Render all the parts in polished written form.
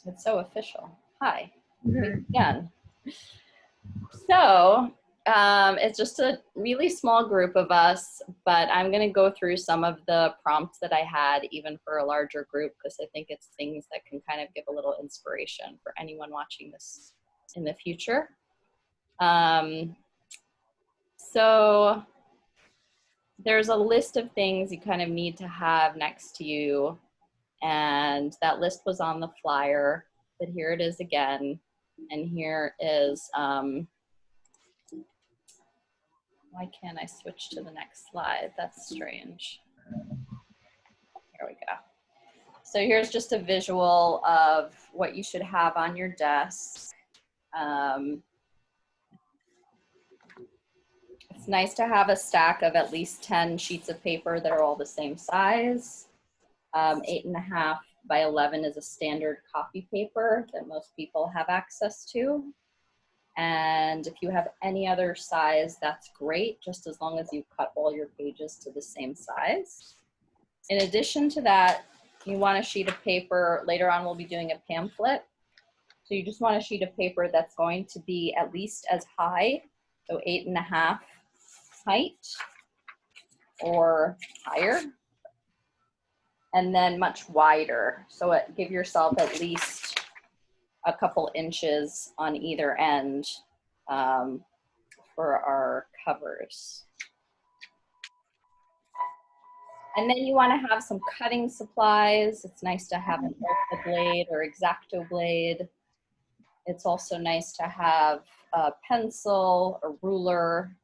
It's so official. Hi. Sure. Again. So it's just a really small group of us, but I'm going to go through some of the prompts that I had even for a larger group because I think it's things that can kind of give a little inspiration for anyone watching this in the future. So there's a list of things you kind of need to have next to you, and that list was on the flyer, but here it is again. And here is, why can't I switch to the next slide? That's strange. Here we go. So here's just a visual of what you should have on your desk. It's nice to have a stack of at least 10 sheets of paper that are all the same size. 8.5 by 11 is a standard copy paper that most people have access to. And if you have any other size, that's great, just as long as you cut all your pages to the same size. In addition to that, you want a sheet of paper. Later on, we'll be doing a pamphlet. So you just want a sheet of paper that's going to be at least as high, so 8.5 height or higher, and then much wider. So give yourself at least a couple inches on either end for our covers. And then you want to have some cutting supplies. It's nice to have an Ilta blade or X-Acto blade. It's also nice to have a pencil, a ruler.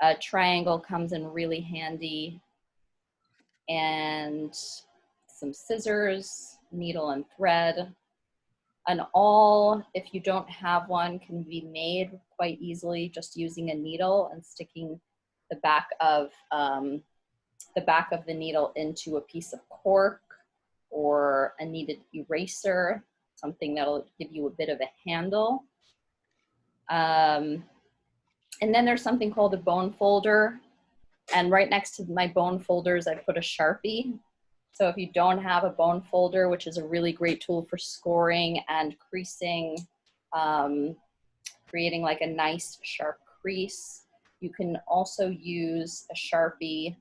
A triangle comes in really handy. And some scissors, needle and thread. An awl, if you don't have one, can be made quite easily just using a needle and sticking the back of the needle into a piece of cork or a kneaded eraser, something that'll give you a bit of a handle. And then there's something called a bone folder. And right next to my bone folders, I put a Sharpie. So if you don't have a bone folder, which is a really great tool for scoring and creasing, creating like a nice sharp crease, you can also use a Sharpie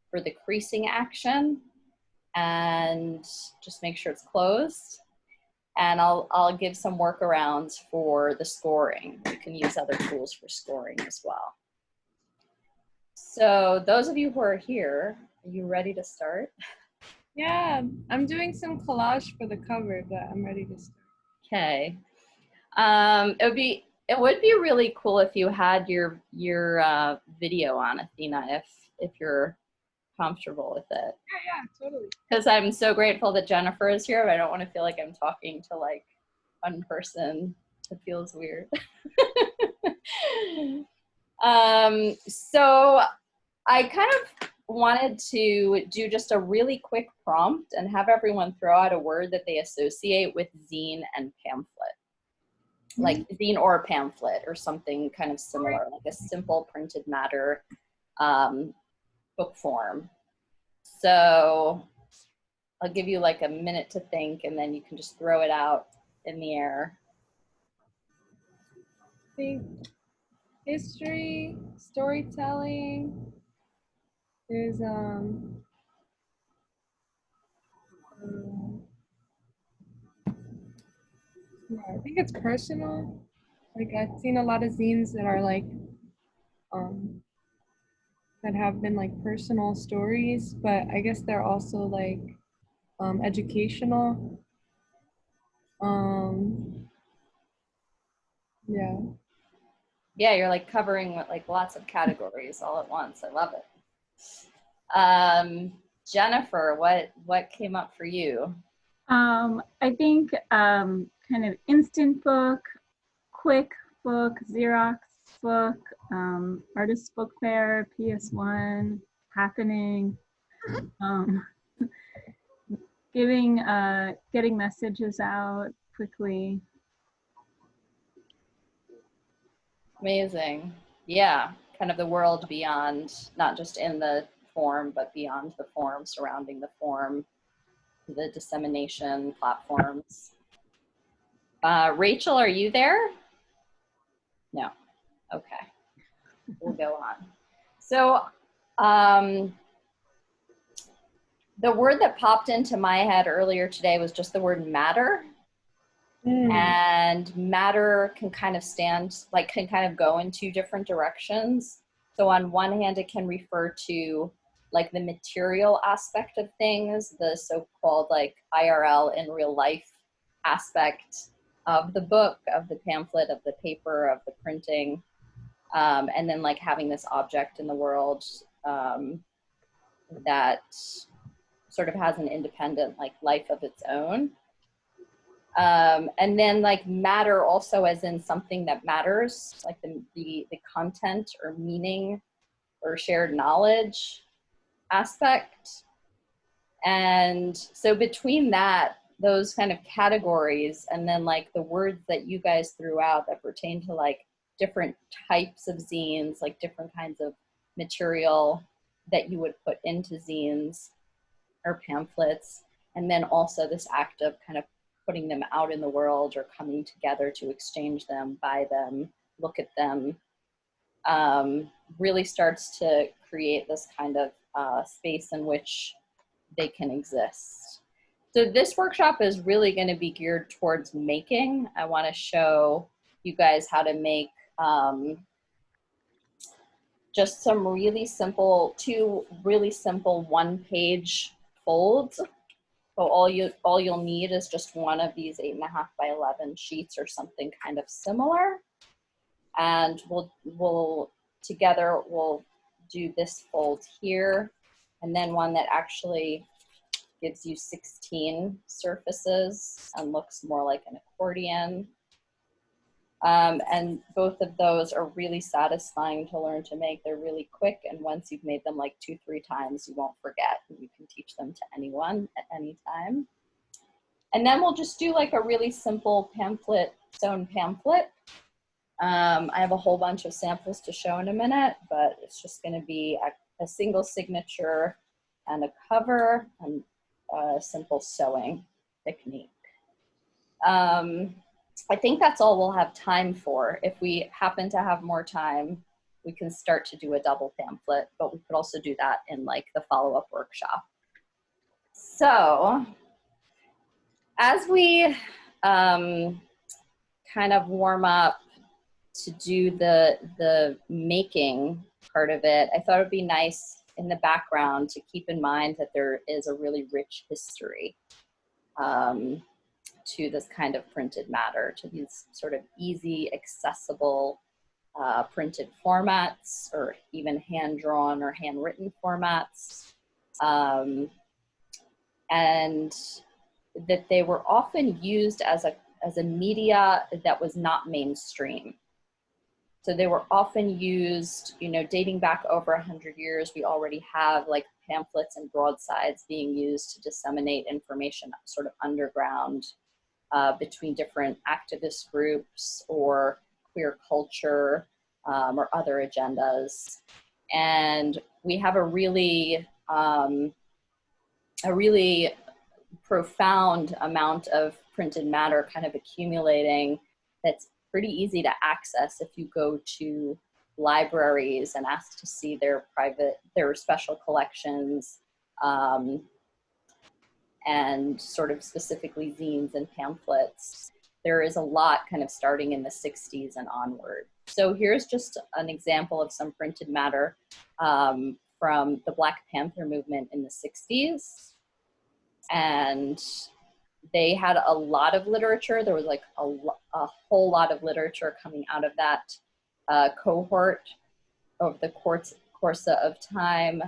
for the creasing action, and just make sure it's closed. And I'll give some workarounds for the scoring. You can use other tools for scoring as well. So those of you who are here, are you ready to start? Yeah, I'm doing some collage for the cover, but I'm ready to start. Okay. It would be really cool if you had your video on, Athena, if you're comfortable with it. Yeah, totally. Because I'm so grateful that Jennifer is here, but I don't want to feel like I'm talking to like one person. It feels weird. So I kind of wanted to do just a really quick prompt and have everyone throw out a word that they associate with zine and pamphlet. Like zine or pamphlet or something kind of similar, like a simple printed matter book form. So I'll give you like a minute to think, and then you can just throw it out in the air. Think history, storytelling. There's yeah, I think it's personal. Like I've seen a lot of zines that are like that have been like personal stories, but I guess they're also like educational. Yeah. Yeah, you're like covering like lots of categories all at once. I love it. Jennifer, what came up for you? I think kind of instant book, quick book, Xerox book, artist book fair, PS1, happening, getting messages out quickly. Amazing. Yeah, kind of the world beyond, not just in the form, but beyond the form, surrounding the form, the dissemination platforms. Rachel, are you there? No. Okay. We'll go on. So the word that popped into my head earlier today was just the word matter. And matter can kind of can kind of go in two different directions. So on one hand, it can refer to like the material aspect of things, the so-called like IRL in real life aspect of the book, of the pamphlet, of the paper, of the printing, and then like having this object in the world that sort of has an independent like life of its own. And then like matter also as in something that matters, like the content or meaning or shared knowledge aspect. And so between that, those kind of categories, and then like the words that you guys threw out that pertain to like different types of zines, like different kinds of material that you would put into zines or pamphlets, and then also this act of kind of putting them out in the world or coming together to exchange them, buy them, look at them, really starts to create this kind of space in which they can exist. So this workshop is really going to be geared towards making. I want to show you guys how to make just some really simple, two really simple one-page folds. So all you'll need is just one of these 8.5 by 11 sheets or something kind of similar. And we'll together do this fold here, and then one that actually gives you 16 surfaces and looks more like an accordion. And both of those are really satisfying to learn to make. They're really quick, and once you've made them like 2-3 times, you won't forget, and you can teach them to anyone at any time. And then we'll just do like a really simple pamphlet, sewn pamphlet. I have a whole bunch of samples to show in a minute, but it's just going to be a single signature and a cover and a simple sewing technique. I think that's all we'll have time for. If we happen to have more time, we can start to do a double pamphlet, but we could also do that in like the follow-up workshop. So as we kind of warm up to do the making part of it, I thought it would be nice in the background to keep in mind that there is a really rich history to this kind of printed matter, to these sort of easy, accessible printed formats, or even hand-drawn or handwritten formats. And that they were often used as a media that was not mainstream. So they were often used, you know, dating back over 100 years, we already have like pamphlets and broadsides being used to disseminate information sort of underground between different activist groups or queer culture or other agendas. And we have a really profound amount of printed matter kind of accumulating that's pretty easy to access if you go to libraries and ask to see their special collections and sort of specifically zines and pamphlets. There is a lot kind of starting in the 60s and onward. So here's just an example of some printed matter from the Black Panther movement in the 60s. And they had a lot of literature. There was like a whole lot of literature coming out of that cohort over the course of time.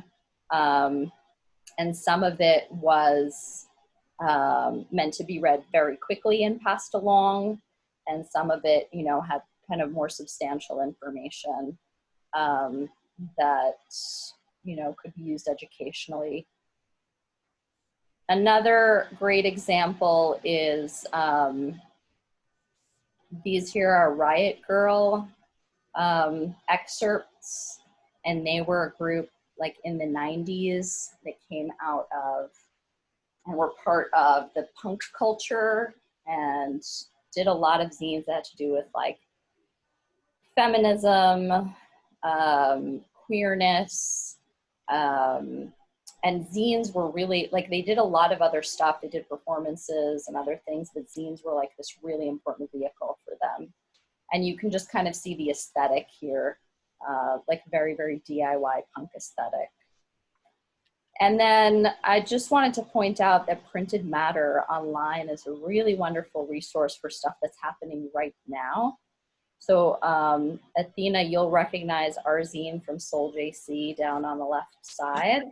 And some of it was meant to be read very quickly and passed along. And some of it, you know, had kind of more substantial information that, you know, could be used educationally. Another great example is these here are Riot Grrrl excerpts, and they were a group like in the 90s that came out of and were part of the punk culture and did a lot of zines that had to do with like feminism, queerness, and zines were really, like, they did a lot of other stuff. They did performances and other things, but zines were like this really important vehicle for them. And you can just kind of see the aesthetic here, like very, very DIY punk aesthetic. And then I just wanted to point out that Printed Matter online is a really wonderful resource for stuff that's happening right now. So Athena, you'll recognize our zine from Soul JC down on the left side.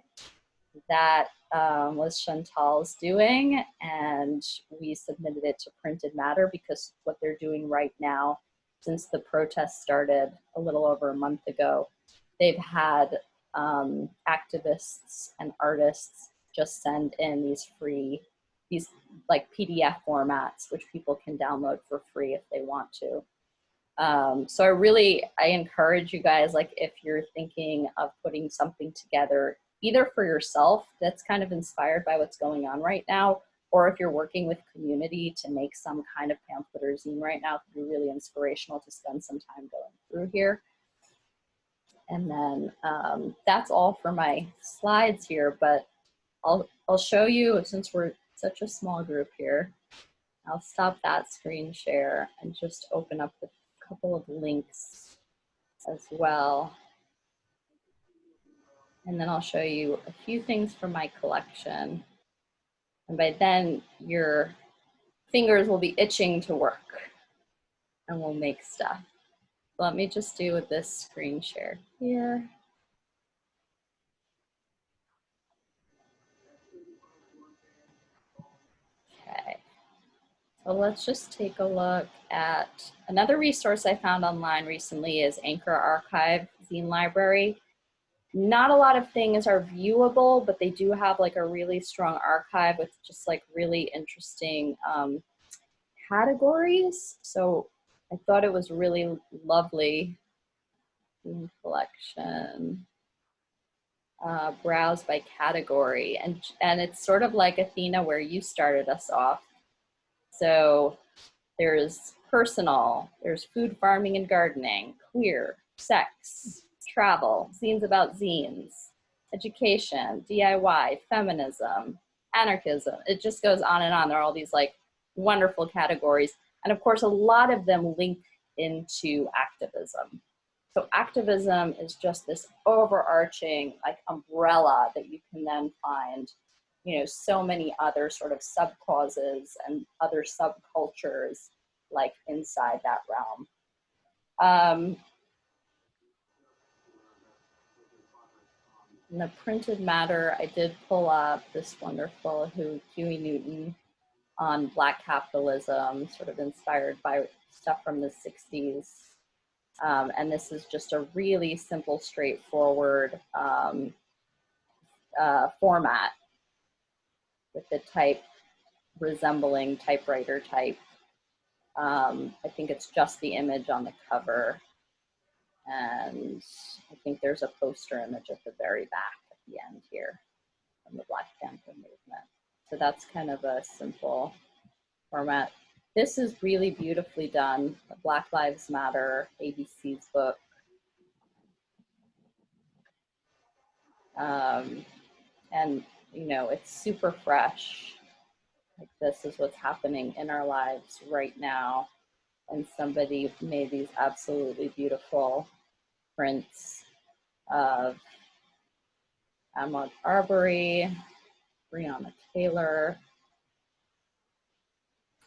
That was Chantal's doing, and we submitted it to Printed Matter because what they're doing right now, since the protest started a little over a month ago, they've had activists and artists just send in these like PDF formats, which people can download for free if they want to. So I encourage you guys, like if you're thinking of putting something together, either for yourself that's kind of inspired by what's going on right now, or if you're working with community to make some kind of pamphlet or zine right now, it could be really inspirational to spend some time going through here. And then that's all for my slides here, but I'll show you, since we're such a small group here, I'll stop that screen share and just open up a couple of links as well. And then I'll show you a few things from my collection. And by then, your fingers will be itching to work and we'll make stuff. Let me just do this screen share here. Okay. So let's just take a look at another resource I found online recently is Anchor Archive Zine Library. Not a lot of things are viewable, but they do have like a really strong archive with just like really interesting categories. So I thought it was really lovely. Zine collection, browse by category. And it's sort of like Athena where you started us off. So there's personal, there's food, farming and gardening, queer, sex, travel, zines about zines, education, DIY, feminism, anarchism. It just goes on and on. There are all these like wonderful categories. And of course, a lot of them link into activism. So activism is just this overarching like umbrella that you can then find, you know, so many other sort of subcauses and other subcultures like inside that realm. In the Printed Matter, I did pull up this wonderful Huey Newton on Black capitalism, sort of inspired by stuff from the 60s. And this is just a really simple, straightforward format with the type resembling typewriter type. I think it's just the image on the cover. And I think there's a poster image at the very back at the end here from the Black Panther movement. So that's kind of a simple format. This is really beautifully done. Black Lives Matter, ABC's book. And, you know, it's super fresh. Like this is what's happening in our lives right now. And somebody made these absolutely beautiful prints of Ahmaud Arbery, Breonna Taylor,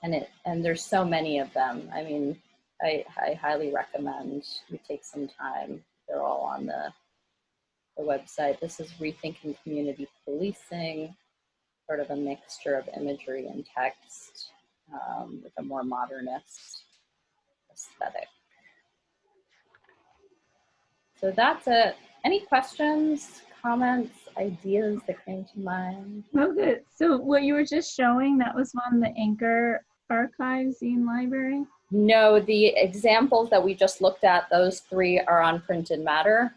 and there's so many of them. I mean, I highly recommend you take some time. They're all on the website. This is Rethinking Community Policing, sort of a mixture of imagery and text with a more modernist aesthetic. So that's it. Any questions, comments, ideas that came to mind? Oh, good. So what you were just showing, that was on the Anchor Archive Zine Library? No, the examples that we just looked at, those three are on Printed Matter.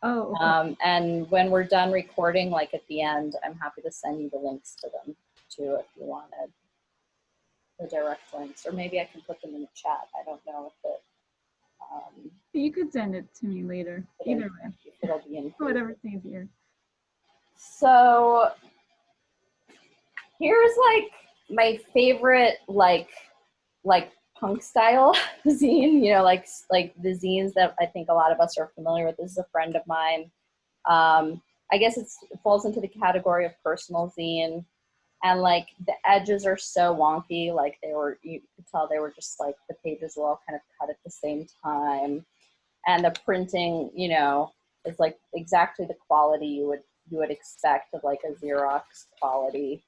Oh, okay. And when we're done recording, like at the end, I'm happy to send you the links to them too if you wanted. the direct links, or maybe I can put them in the chat. I don't know if it, You could send it to me later. Either way, if it'll be in. whatever's easier. So here's like my favorite like punk style zine, you know, like the zines that I think a lot of us are familiar with. This is a friend of mine. I guess it falls into the category of personal zine, and like the edges are so wonky, like you could tell they were just like the pages were all kind of cut at the same time, and the printing, you know, is like exactly the quality you would expect of like a Xerox quality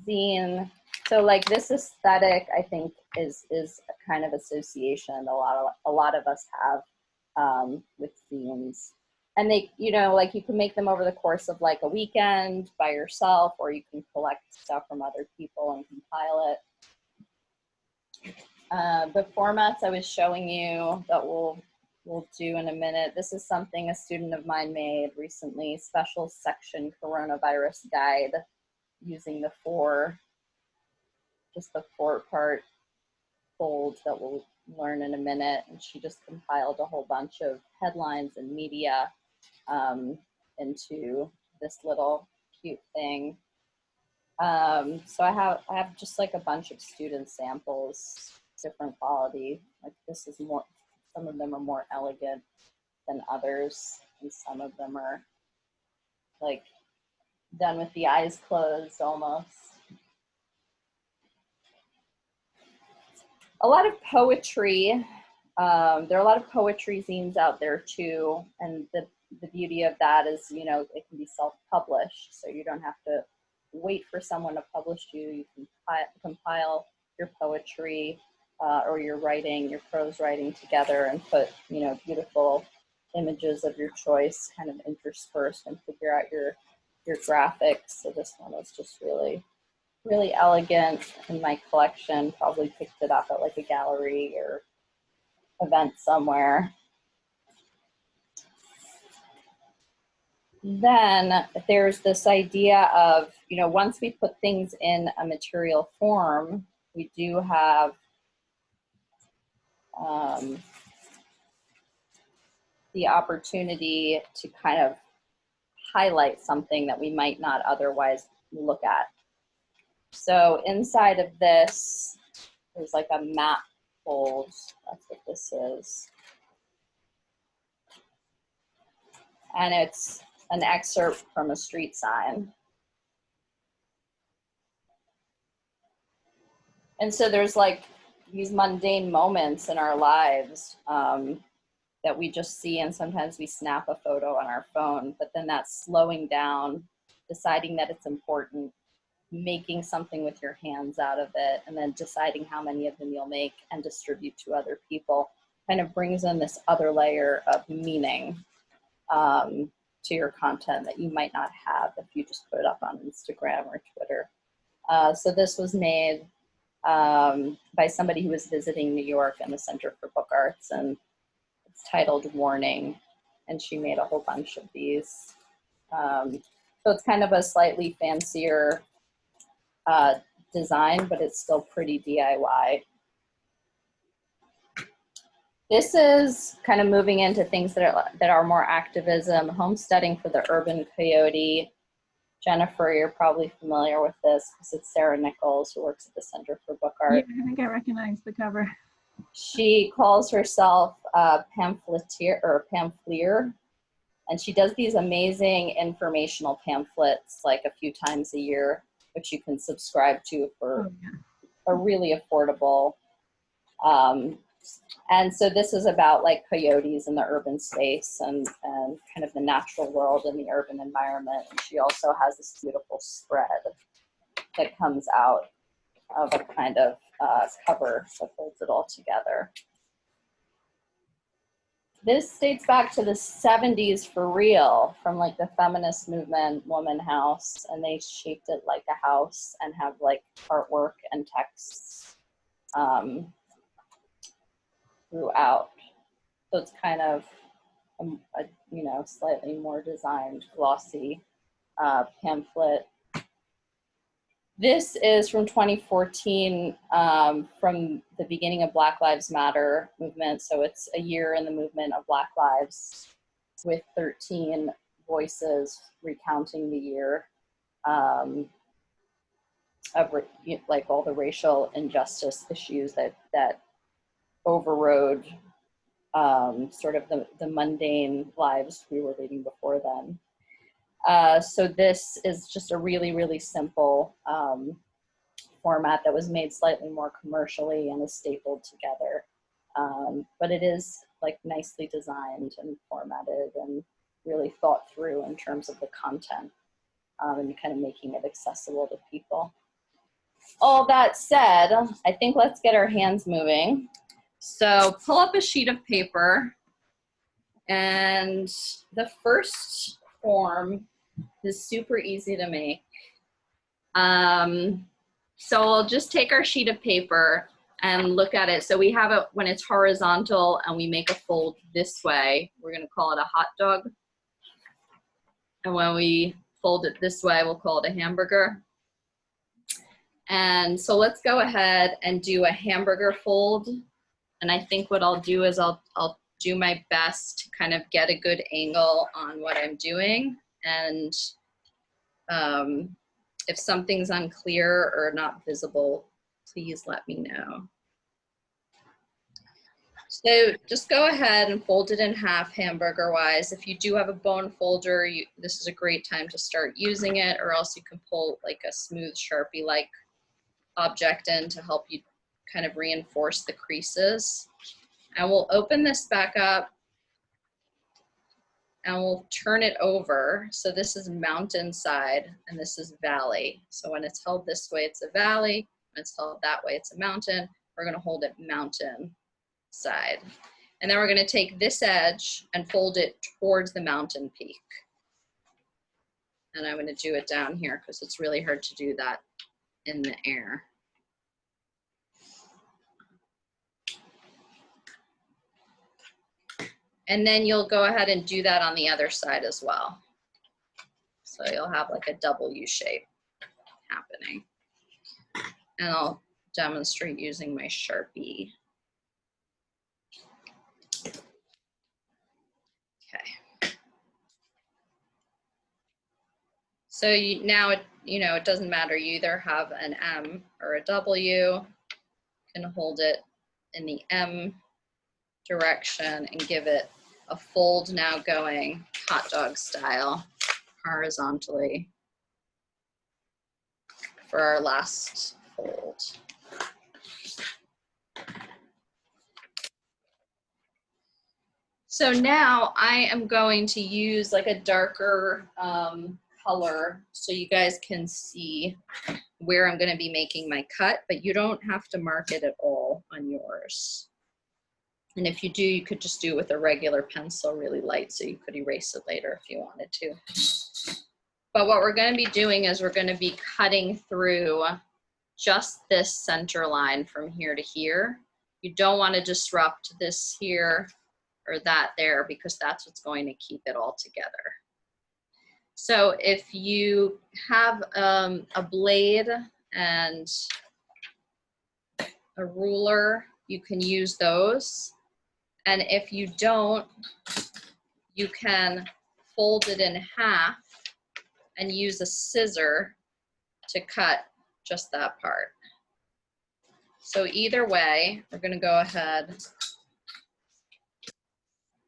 zine. So like this aesthetic, I think, is a kind of association a lot of us have with zines. And they, you know, like you can make them over the course of like a weekend by yourself, or you can collect stuff from other people and compile it. The formats I was showing you that we'll do in a minute. This is something a student of mine made recently, special section coronavirus guide, using the four part fold that we'll learn in a minute. And she just compiled a whole bunch of headlines and media into this little cute thing. So I have just like a bunch of student samples, different quality. Like this is more, some of them are more elegant than others, and some of them are like done with the eyes closed almost. A lot of poetry. There are a lot of poetry zines out there too, and the beauty of that is, you know, it can be self-published, so you don't have to wait for someone to publish you. You can compile your poetry or your writing, your prose writing together, and put, you know, beautiful images of your choice kind of interspersed, and figure out your graphics. So this one was just really elegant in my collection. Probably picked it up at like a gallery or event somewhere. Then there's this idea of, you know, once we put things in a material form, we do have the opportunity to kind of highlight something that we might not otherwise look at. So inside of this, there's like a map fold. That's what this is. And it's an excerpt from a street sign. And so there's like these mundane moments in our lives that we just see, and sometimes we snap a photo on our phone, but then that's slowing down, deciding that it's important, making something with your hands out of it, and then deciding how many of them you'll make and distribute to other people, kind of brings in this other layer of meaning to your content that you might not have if you just put it up on Instagram or Twitter. So this was made by somebody who was visiting New York and the Center for Book Arts, and it's titled Warning, and she made a whole bunch of these. So it's kind of a slightly fancier design, but it's still pretty DIY. This is kind of moving into things that are more activism, homesteading for the urban coyote. Jennifer, you're probably familiar with this because it's Sarah Nichols, who works at the Center for Book Art. Yeah, I think I recognize the cover. She calls herself a pamphleteer, and she does these amazing informational pamphlets like a few times a year, which you can subscribe to for a really affordable. And so this is about like coyotes in the urban space and kind of the natural world in the urban environment. And she also has this beautiful spread that comes out of a kind of cover that holds it all together. This dates back to the 70s for real, from like the feminist movement, Woman House, and they shaped it like a house and have like artwork and texts throughout. So it's kind of a you know, slightly more designed, glossy pamphlet. This is from 2014, from the beginning of Black Lives Matter movement. So it's a year in the movement of Black Lives with 13 voices recounting the year of like all the racial injustice issues that overrode sort of the mundane lives we were leading before then. So this is just a really, really simple format that was made slightly more commercially and is stapled together. But it is like nicely designed and formatted and really thought through in terms of the content and kind of making it accessible to people. All that said, I think let's get our hands moving. So pull up a sheet of paper, and the first form is super easy to make. So we'll just take our sheet of paper and look at it. So we have it when it's horizontal and we make a fold this way, we're gonna call it a hot dog. And when we fold it this way, we'll call it a hamburger. And so let's go ahead and do a hamburger fold. And I think what I'll do is I'll do my best to kind of get a good angle on what I'm doing. And if something's unclear or not visible, please let me know. So just go ahead and fold it in half hamburger wise. If you do have a bone folder, this is a great time to start using it, or else you can pull like a smooth Sharpie-like object in to help you kind of reinforce the creases. And we'll open this back up and we'll turn it over. So this is mountain side and this is valley. So when it's held this way, it's a valley. When it's held that way, it's a mountain. We're gonna hold it mountain side. And then we're gonna take this edge and fold it towards the mountain peak. And I'm gonna do it down here because it's really hard to do that in the air. And then you'll go ahead and do that on the other side as well. So you'll have like a W shape happening. And I'll demonstrate using my Sharpie. Okay. So now it doesn't matter. You either have an M or a W. You can hold it in the M direction and give it a fold, now going hot dog style horizontally for our last fold. So now I am going to use like a darker color so you guys can see where I'm going to be making my cut, but you don't have to mark it at all on yours. And if you do, you could just do it with a regular pencil, really light, so you could erase it later if you wanted to. But what we're going to be doing is we're going to be cutting through just this center line from here to here. You don't want to disrupt this here or that there, because that's what's going to keep it all together. So if you have a blade and a ruler, you can use those. And if you don't, you can fold it in half and use a scissor to cut just that part. So either way, we're going to go ahead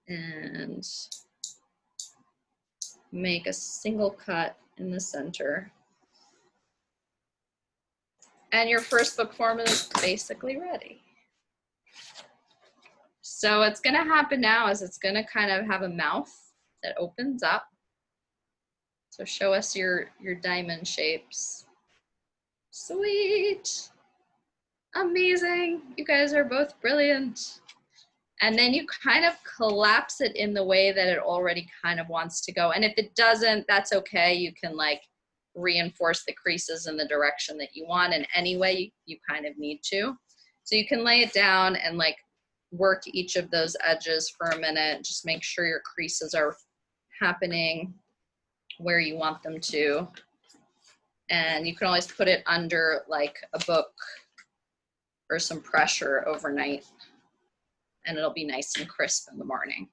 and make a single cut in the center. And your first book form is basically ready. So what's going to happen now is it's going to kind of have a mouth that opens up. So show us your diamond shapes. Sweet. Amazing. You guys are both brilliant. And then you kind of collapse it in the way that it already kind of wants to go. And if it doesn't, that's okay. You can like reinforce the creases in the direction that you want in any way you kind of need to. So you can lay it down and like work each of those edges for a minute. Just make sure your creases are happening where you want them to. And you can always put it under like a book or some pressure overnight, and it'll be nice and crisp in the morning.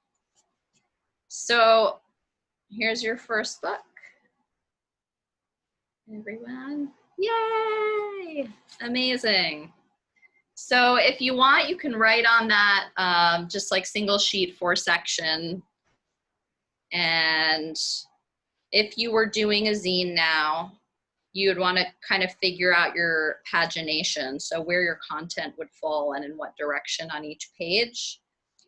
So here's your first book. Everyone, yay! Amazing. So if you want, you can write on that just like single sheet 4-section. And if you were doing a zine now, you would want to kind of figure out your pagination, so where your content would fall and in what direction on each page.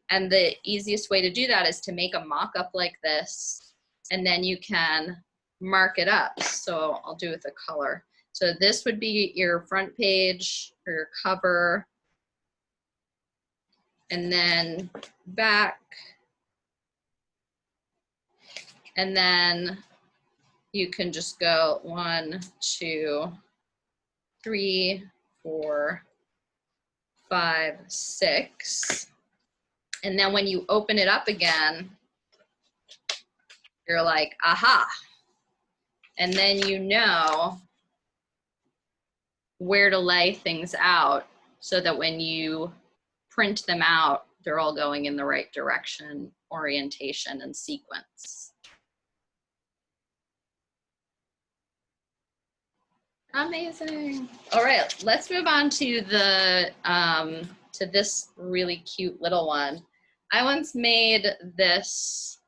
And the easiest way to do that is to make a mock-up like this, and then you can mark it up. So I'll do it with a color. So this would be your front page or your cover, and then back, and then you can just go 1, 2, 3, 4, 5, 6. And then when you open it up again, you're like, aha. And then you know where to lay things out so that when you print them out, they're all going in the right direction, orientation, and sequence. Amazing. All right, let's move on to the to this really cute little one. I once made this,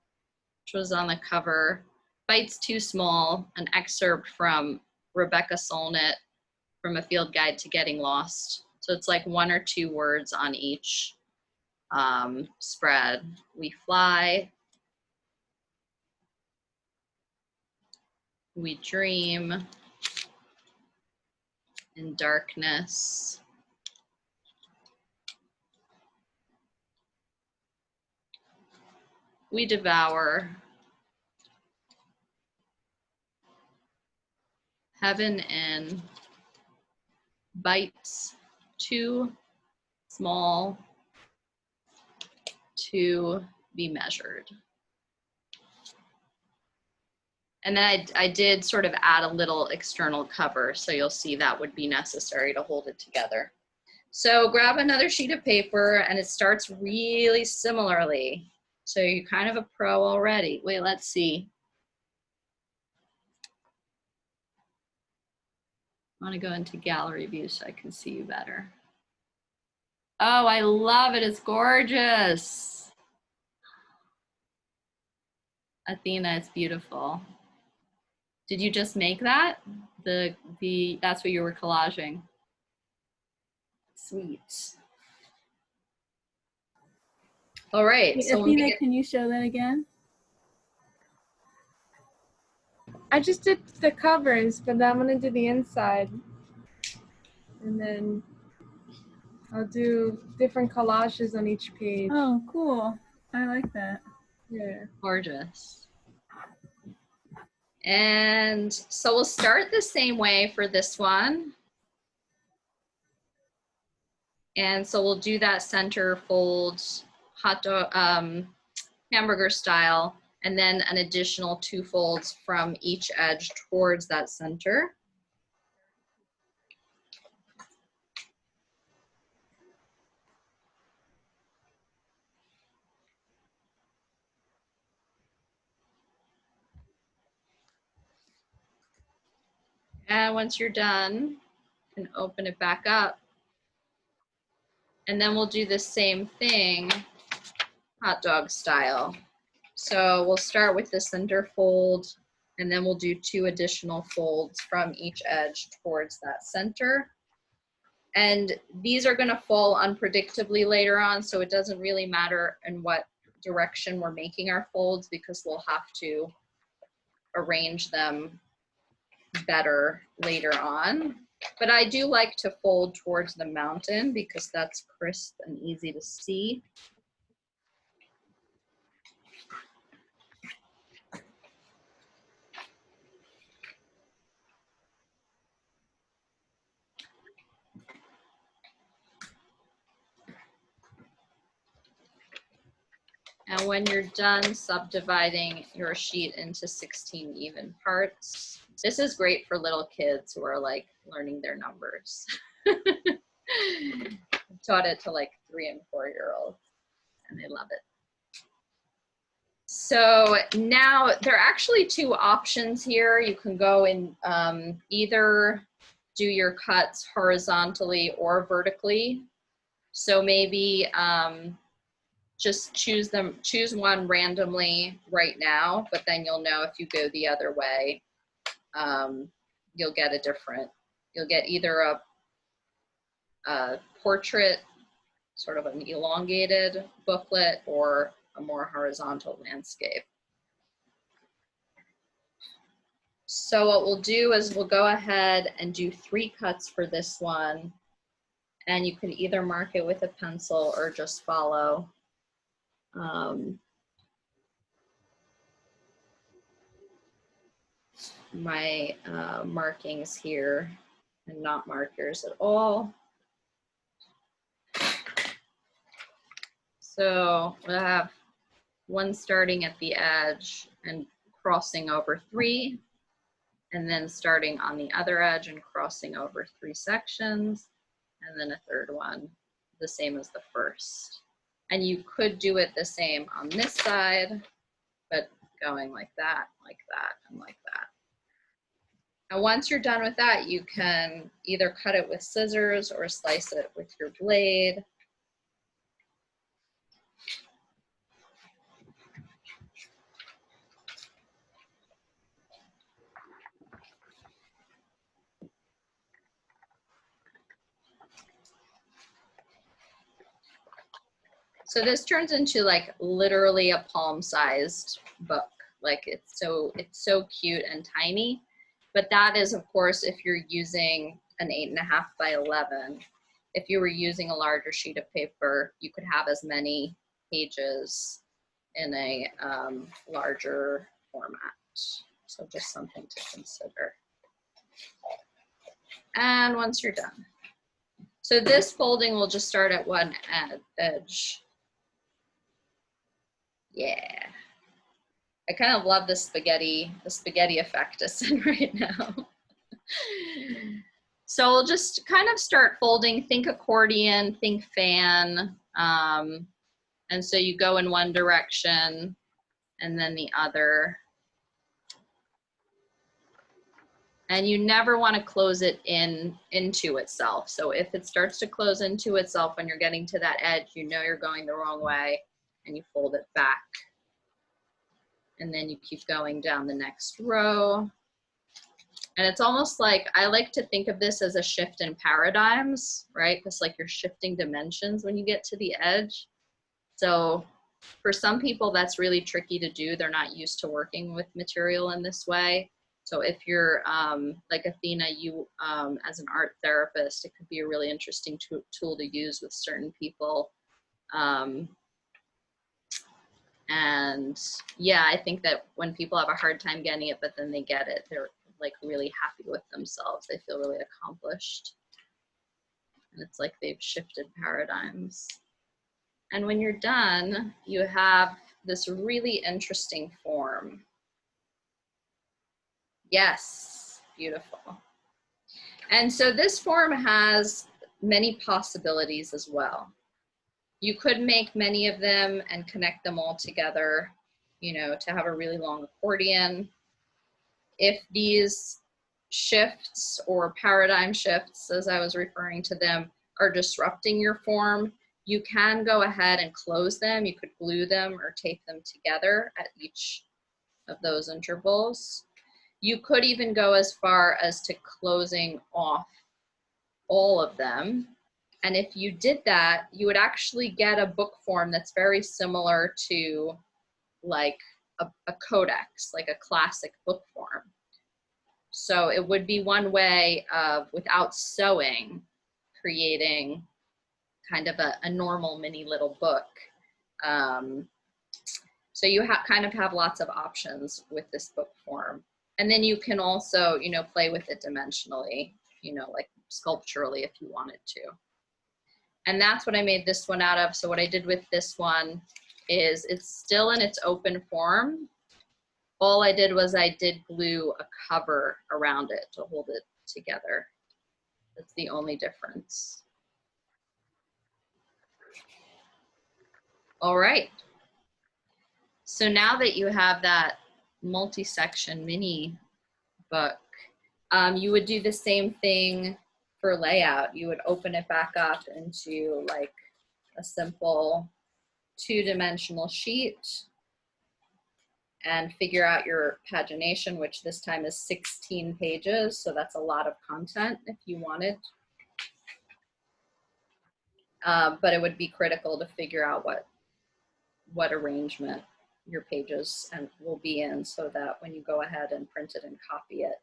which was on the cover, Bites Too Small, an excerpt from Rebecca Solnit from A Field Guide to Getting Lost. So it's like 1 or 2 words on each spread. We fly, we dream in darkness, we devour, heaven in, bites too small to be measured. And then I did sort of add a little external cover, so you'll see that would be necessary to hold it together. So grab another sheet of paper, and it starts really similarly. So you're kind of a pro already. Wait, let's see. I want to go into gallery view so I can see you better. Oh, I love it. It's gorgeous. Athena, it's beautiful. Did you just make that? That's what you were collaging. Sweet. All right. Wait, So Athena, can you show that again? I just did the covers, but then I'm gonna do the inside. And then I'll do different collages on each page. Oh, cool. I like that. Yeah. gorgeous. And so we'll start the same way for this one. And so we'll do that center fold hot dog, hamburger style, and then an additional 2 folds from each edge towards that center. And once you're done, you can open it back up. And then we'll do the same thing, hot dog style. So we'll start with the center fold, and then we'll do 2 additional folds from each edge towards that center. And these are gonna fall unpredictably later on, so it doesn't really matter in what direction we're making our folds, because we'll have to arrange them better later on. But I do like to fold towards the mountain because that's crisp and easy to see. And when you're done subdividing your sheet into 16 even parts, This is great for little kids who are like learning their numbers. Taught it to like 3 and 4-year-olds, and they love it. So now there are actually 2 options here. You can go in either do your cuts horizontally or vertically. So maybe just choose one randomly right now, but then you'll know if you go the other way, you'll get either a portrait, sort of an elongated booklet, or a more horizontal landscape. So what we'll do is we'll go ahead and do 3 cuts for this one, and you can either mark it with a pencil or just follow my markings here, and not markers at all. So we'll have one starting at the edge and crossing over 3, and then starting on the other edge and crossing over 3 sections, and then a third one, the same as the first. And you could do it the same on this side, but going like that, and like that. Now, once you're done with that, you can either cut it with scissors or slice it with your blade. So this turns into like literally a palm-sized book. Like it's so cute and tiny. But that is, of course, if you're using an 8.5 by 11. If you were using a larger sheet of paper, you could have as many pages in a larger format. So just something to consider. And once you're done. So this folding will just start at one edge. Yeah. I kind of love the spaghetti effect it's in right now. So we'll just kind of start folding, think accordion, think fan. And so you go in one direction and then the other. And you never want to close it into itself. So if it starts to close into itself when you're getting to that edge, you know you're going the wrong way, and you fold it back. And then you keep going down the next row. And it's almost like, I like to think of this as a shift in paradigms, right? Because like you're shifting dimensions when you get to the edge. So for some people, that's really tricky to do. They're not used to working with material in this way. So if you're like Athena, you as an art therapist, it could be a really interesting tool to use with certain people. And yeah, I think that when people have a hard time getting it, but then they get it, they're like really happy with themselves. They feel really accomplished. And it's like they've shifted paradigms. And when you're done, you have this really interesting form. Yes, beautiful. And so this form has many possibilities as well. You could make many of them and connect them all together, you know, to have a really long accordion. If these shifts or paradigm shifts, as I was referring to them, are disrupting your form, you can go ahead and close them. You could glue them or tape them together at each of those intervals. You could even go as far as to closing off all of them. And if you did that, you would actually get a book form that's very similar to like a codex, like a classic book form. So it would be one way of, without sewing, creating kind of a normal mini little book. So you kind of have lots of options with this book form. And then you can also, you know, play with it dimensionally, you know, like sculpturally if you wanted to. And that's what I made this one out of. So what I did with this one is it's still in its open form, All I did was I did glue a cover around it to hold it together. That's the only difference. All right. So now that you have that multi-section mini book, you would do the same thing for layout. You would open it back up into like a simple two-dimensional sheet and figure out your pagination, which this time is 16 pages. So that's a lot of content if you wanted. But it would be critical to figure out what arrangement your pages will be in, so that when you go ahead and print it and copy it,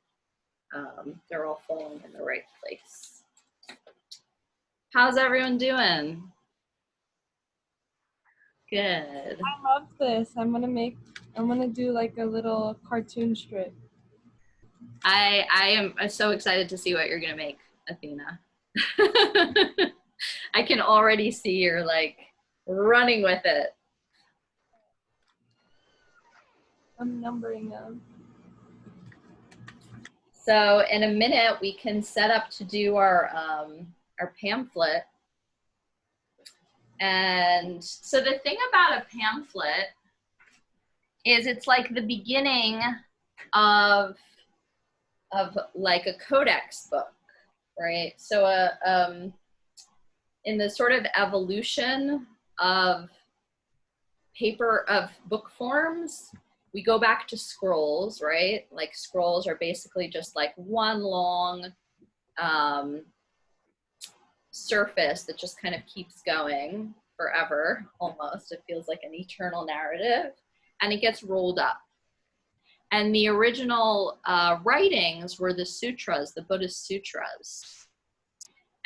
they're all falling in the right place. How's everyone doing? Good. I love this. I'm gonna do like a little cartoon strip. I am so excited to see what you're gonna make, Athena. I can already see you're like running with it. I'm numbering them. So in a minute, we can set up to do our pamphlet. And so the thing about a pamphlet is it's like the beginning of like a codex book, right? So in the sort of evolution of book forms, we go back to scrolls, right? Like scrolls are basically just like one long surface that just kind of keeps going forever, almost. It feels like an eternal narrative, and it gets rolled up. And the original writings were the sutras, the Buddhist sutras.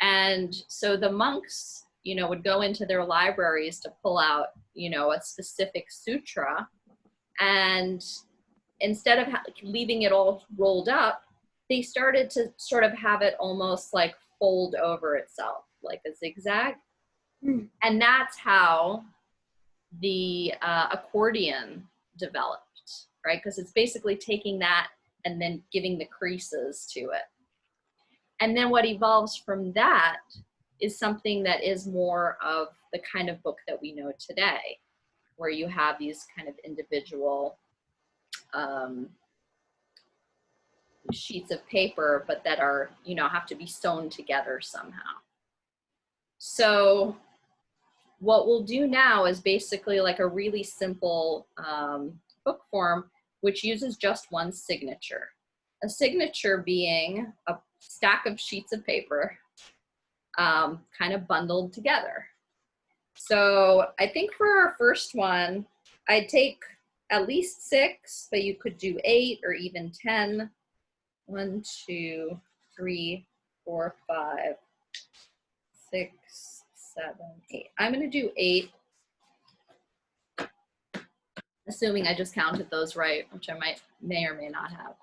And so the monks, you know, would go into their libraries to pull out, you know, a specific sutra. And instead of leaving it all rolled up, they started to sort of have it almost like fold over itself, like a zigzag. And that's how the accordion developed, right? Because it's basically taking that and then giving the creases to it. And then what evolves from that is something that is more of the kind of book that we know today, where you have these kind of individual sheets of paper, but that are, you know, have to be sewn together somehow. So what we'll do now is basically like a really simple book form, which uses just one signature. A signature being a stack of sheets of paper kind of bundled together. So I think for our first one, I'd take at least 6, but you could do 8 or even 10. 1, 2, 3, 4, 5, 6, 7, 8. I'm going to do 8, assuming I just counted those right, which I may or may not have.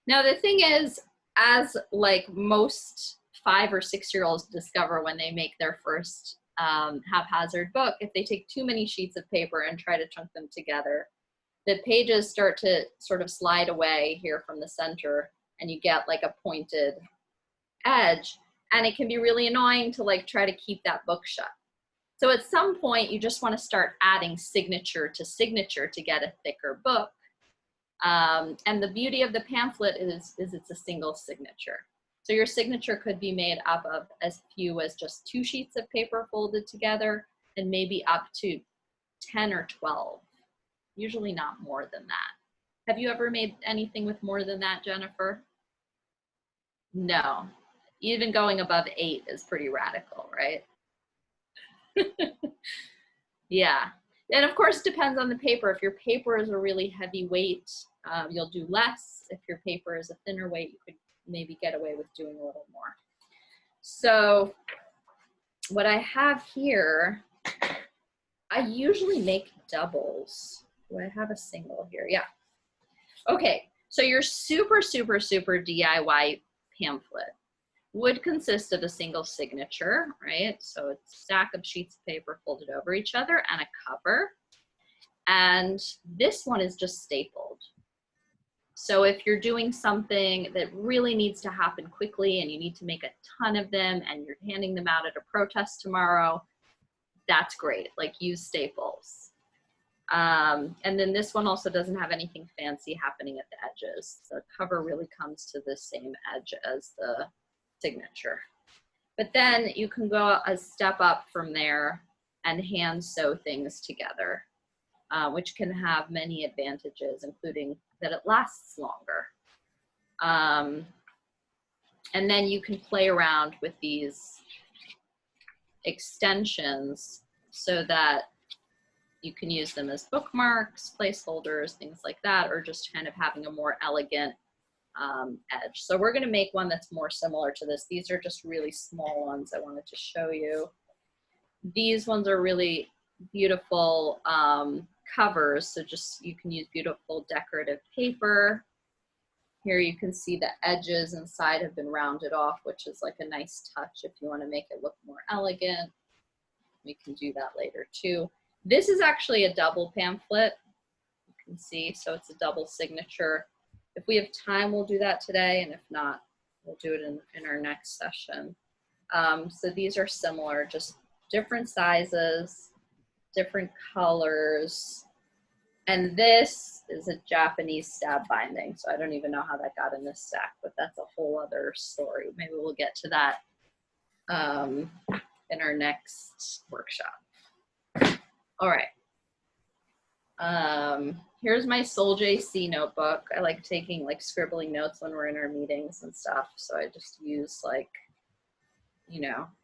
Now the thing is, as like most 5 or 6-year-olds discover when they make their first haphazard book, if they take too many sheets of paper and try to chunk them together, the pages start to sort of slide away here from the center, and you get like a pointed edge, and it can be really annoying to like try to keep that book shut. So at some point, you just want to start adding signature to signature to get a thicker book. And the beauty of the pamphlet is it's a single signature. So your signature could be made up of as few as just 2 sheets of paper folded together, and maybe up to 10 or 12, usually not more than that. Have you ever made anything with more than that, Jennifer? No. Even going above 8 is pretty radical, right? Yeah. And of course, it depends on the paper. If your paper is a really heavy weight, you'll do less. If your paper is a thinner weight, you could maybe get away with doing a little more. So what I have here, I usually make doubles. Do I have a single here? Yeah. Okay, so your super, super, super DIY pamphlet would consist of a single signature, right? So it's a stack of sheets of paper folded over each other and a cover. And this one is just stapled. So if you're doing something that really needs to happen quickly and you need to make a ton of them and you're handing them out at a protest tomorrow, that's great. Like, use staples. And then this one also doesn't have anything fancy happening at the edges. The cover really comes to the same edge as the signature. But then you can go a step up from there and hand sew things together, which can have many advantages, including that it lasts longer. And then you can play around with these extensions so that you can use them as bookmarks, placeholders, things like that, or just kind of having a more elegant edge. So we're going to make one that's more similar to this. These are just really small ones I wanted to show you. These ones are really beautiful covers, so just you can use beautiful decorative paper. Here you can see the edges inside have been rounded off, which is like a nice touch if you want to make it look more elegant. We can do that later too. This is actually a double pamphlet, you can see, so it's a double signature. If we have time, we'll do that today, and if not, we'll do it in our next session. So these are similar, just different sizes, different colors. And this is a Japanese stab binding, so I don't even know how that got in this stack, but that's a whole other story. Maybe we'll get to that in our next workshop. All right. Here's my Sol JC notebook. I like scribbling notes when we're in our meetings and stuff. So I just use I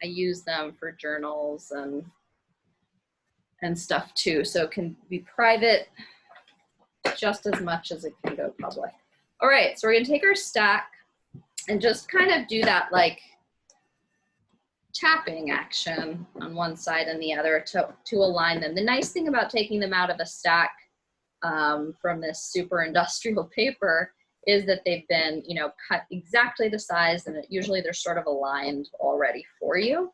use them for journals and stuff too. So it can be private just as much as it can go public. All right, so we're gonna take our stack and just kind of do that like tapping action on one side and the other to align them. The nice thing about taking them out of a stack from this super industrial paper is that they've been, cut exactly the size, and usually they're sort of aligned already for you.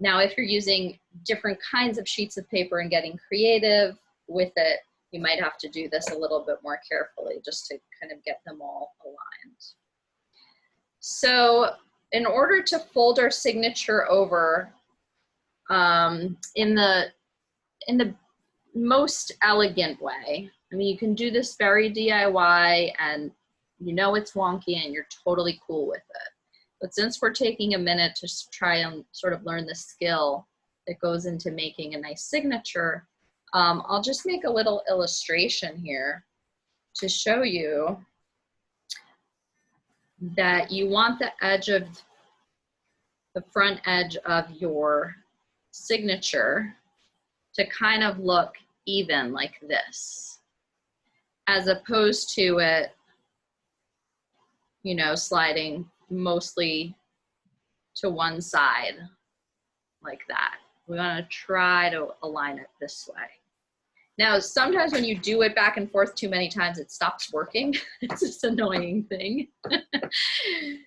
Now, if you're using different kinds of sheets of paper and getting creative with it, you might have to do this a little bit more carefully just to kind of get them all aligned. So in order to fold our signature over in the most elegant way, I mean, you can do this very DIY and it's wonky and you're totally cool with it. But since we're taking a minute to try and sort of learn the skill that goes into making a nice signature, I'll just make a little illustration here to show you that you want the edge of the front edge of your signature to kind of look even like this, as opposed to it, sliding mostly to one side like that. We want to try to align it this way. Now, sometimes when you do it back and forth too many times, it stops working. It's this annoying thing.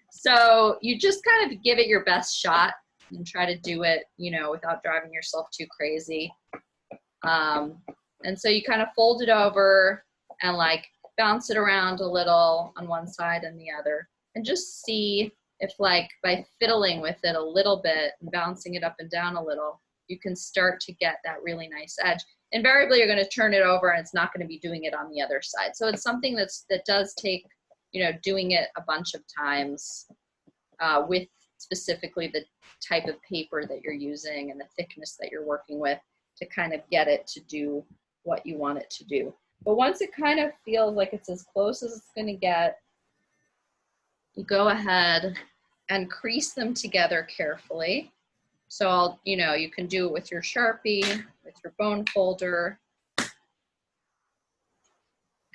So you just kind of give it your best shot and try to do it, without driving yourself too crazy. And so you kind of fold it over and bounce it around a little on one side and the other, and just see if by fiddling with it a little bit and bouncing it up and down a little, you can start to get that really nice edge. Invariably, you're going to turn it over and it's not going to be doing it on the other side. So it's something that does take, doing it a bunch of times with specifically the type of paper that you're using and the thickness that you're working with to kind of get it to do what you want it to do. But once it kind of feels like it's as close as it's going to get, you go ahead and crease them together carefully. So you can do it with your Sharpie, with your bone folder.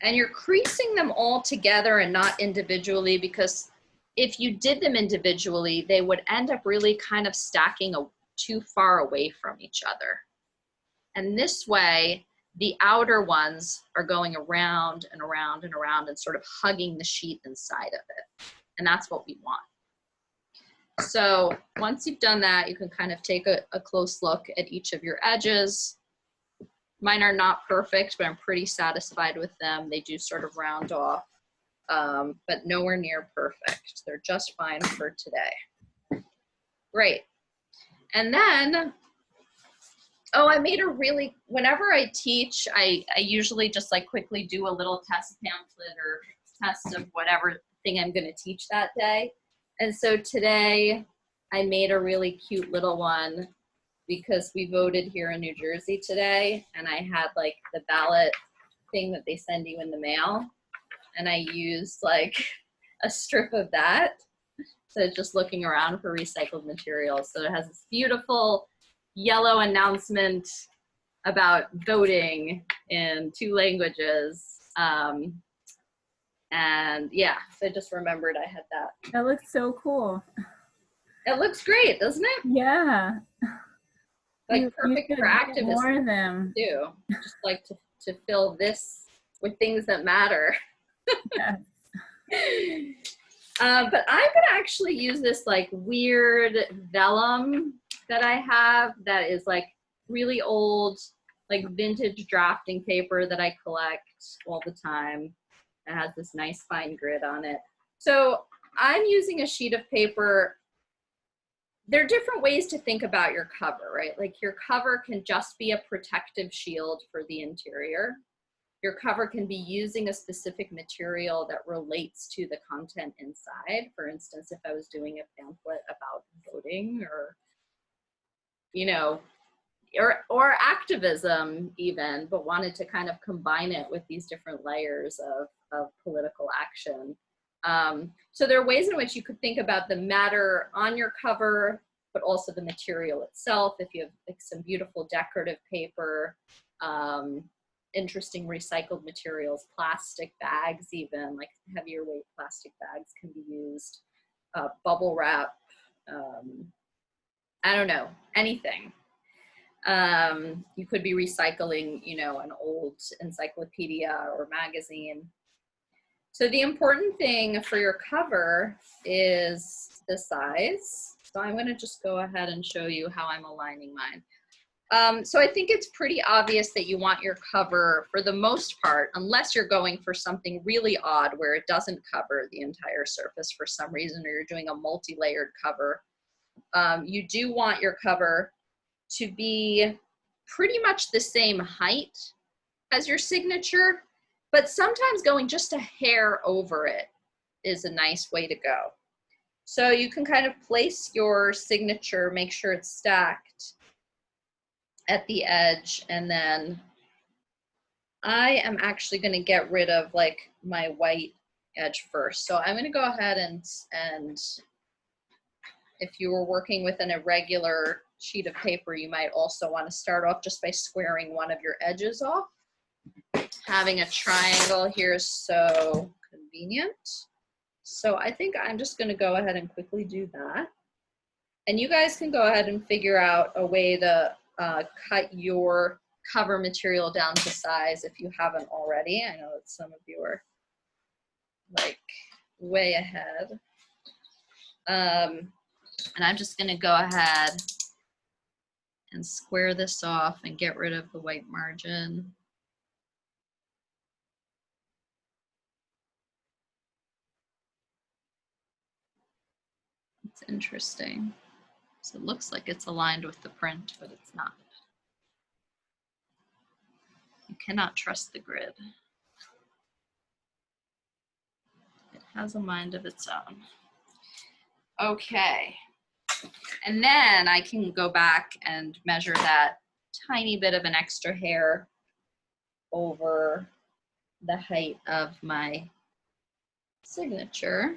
And you're creasing them all together and not individually, because if you did them individually, they would end up really kind of stacking too far away from each other. And this way, the outer ones are going around and around and around and sort of hugging the sheet inside of it. And that's what we want. So once you've done that, you can kind of take a close look at each of your edges. Mine are not perfect, but I'm pretty satisfied with them. They do sort of round off. but nowhere near perfect. They're just fine for today. Great. And then, oh, I made a really, whenever I teach, I usually just like quickly do a little test pamphlet or test of whatever thing I'm going to teach that day. And so today I made a really cute little one because we voted here in New Jersey today, and I had like the ballot thing that they send you in the mail, and I used like a strip of that. So just looking around for recycled materials. So it has this beautiful yellow announcement about voting in 2 languages. And yeah, so I just remembered I had that. That looks so cool. It looks great, doesn't it? Yeah. Like perfect should for get activists more of them. too. Just like to fill this with things that matter. Yes. But I'm gonna actually use this like weird vellum that I have that is like really old, like vintage drafting paper that I collect all the time. It has this nice fine grit on it. So I'm using a sheet of paper. There are different ways to think about your cover, right? Like your cover can just be a protective shield for the interior. Your cover can be using a specific material that relates to the content inside. For instance, if I was doing a pamphlet about voting or, you know, or activism even, but wanted to kind of combine it with these different layers of political action. So there are ways in which you could think about the matter on your cover, but also the material itself. If you have like some beautiful decorative paper, interesting recycled materials, plastic bags even, like heavier weight plastic bags can be used, bubble wrap, I don't know, anything. You could be recycling, you know, an old encyclopedia or magazine. So the important thing for your cover is the size. So I'm going to just go ahead and show you how I'm aligning mine. So I think it's pretty obvious that you want your cover, for the most part, unless you're going for something really odd where it doesn't cover the entire surface for some reason, or you're doing a multi-layered cover, you do want your cover to be pretty much the same height as your signature, but sometimes going just a hair over it is a nice way to go. So you can kind of place your signature, make sure it's stacked at the edge, and then I am actually going to get rid of like my white edge first. So I'm going to go ahead and if you were working with an irregular sheet of paper, you might also want to start off just by squaring one of your edges off. Having a triangle here is so convenient. So I think I'm just going to go ahead and quickly do that. And you guys can go ahead and figure out a way to cut your cover material down to size if you haven't already. I know that some of you are like way ahead. And I'm just going to go ahead and square this off and get rid of the white margin. It's interesting. So it looks like it's aligned with the print, but it's not. You cannot trust the grid. It has a mind of its own. Okay. And then I can go back and measure that tiny bit of an extra hair over the height of my signature.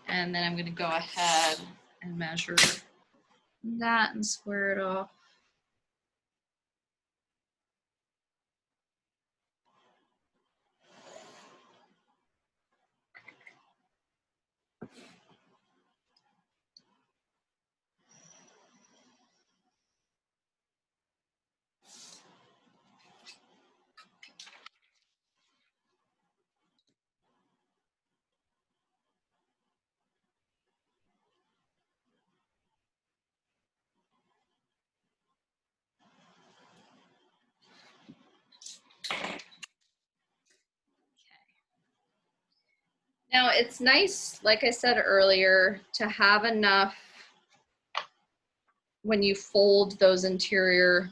And then I'm going to go ahead and measure that and square it off. Now it's nice, like I said earlier, to have enough when you fold those interior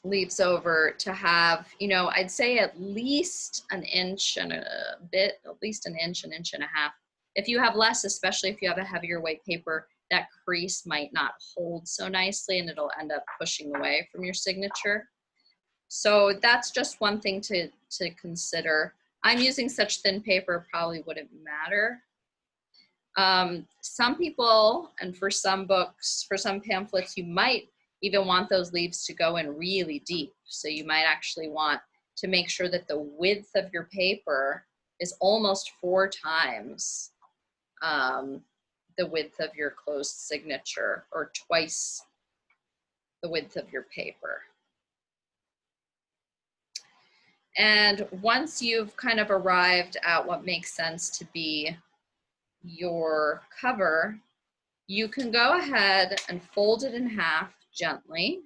leaves over to have, you know, I'd say at least an inch and a bit, at least an inch and a half. If you have less, especially if you have a heavier weight paper, that crease might not hold so nicely and it'll end up pushing away from your signature. So that's just one thing to consider. I'm using such thin paper, probably wouldn't matter. Some people, and for some books, for some pamphlets, you might even want those leaves to go in really deep. So you might actually want to make sure that the width of your paper is almost 4 times the width of your closed signature, or twice the width of your paper. And once you've kind of arrived at what makes sense to be your cover, you can go ahead and fold it in half gently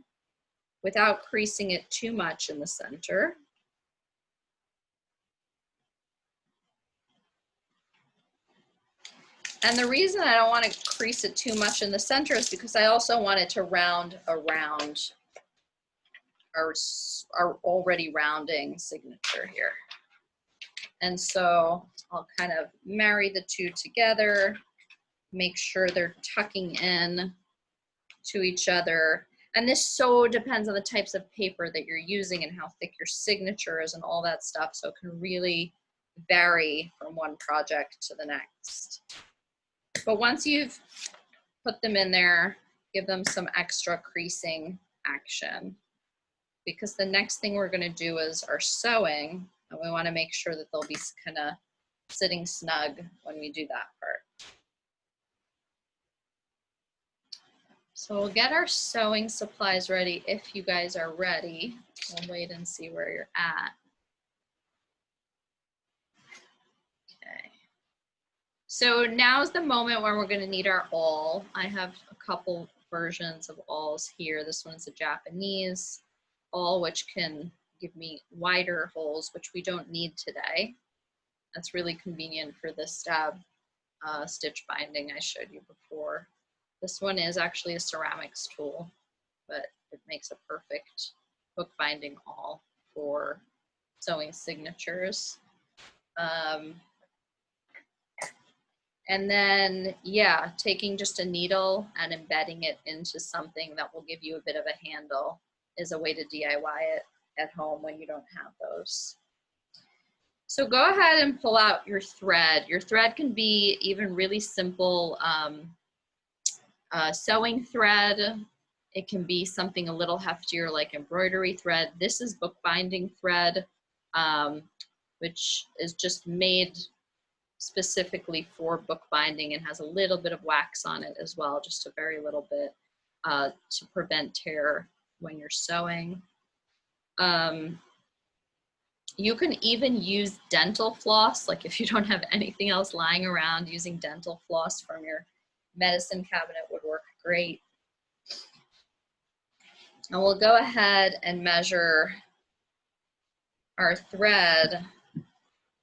without creasing it too much in the center. And the reason I don't want to crease it too much in the center is because I also want it to round around our already rounding signature here. And so I'll kind of marry the two together, make sure they're tucking in to each other. And this so depends on the types of paper that you're using and how thick your signature is and all that stuff. So it can really vary from one project to the next. But once you've put them in there, give them some extra creasing action, because the next thing we're going to do is our sewing, and we want to make sure that they'll be kind of sitting snug when we do that part. So we'll get our sewing supplies ready if you guys are ready. We'll wait and see where you're at. Okay. So now's the moment where we're going to need our awl. I have a couple versions of awls here. This one's a Japanese awl, which can give me wider holes, which we don't need today. That's really convenient for the stab stitch binding I showed you before. This one is actually a ceramics tool, but it makes a perfect bookbinding awl for sewing signatures. And then, yeah, taking just a needle and embedding it into something that will give you a bit of a handle is a way to DIY it at home when you don't have those. So go ahead and pull out your thread. Your thread can be even really simple sewing thread. It can be something a little heftier like embroidery thread. This is bookbinding thread, which is just made specifically for bookbinding and has a little bit of wax on it as well, just a very little bit to prevent tear when you're sewing. You can even use dental floss, like if you don't have anything else lying around, using dental floss from your medicine cabinet would work great. And we'll go ahead and measure our thread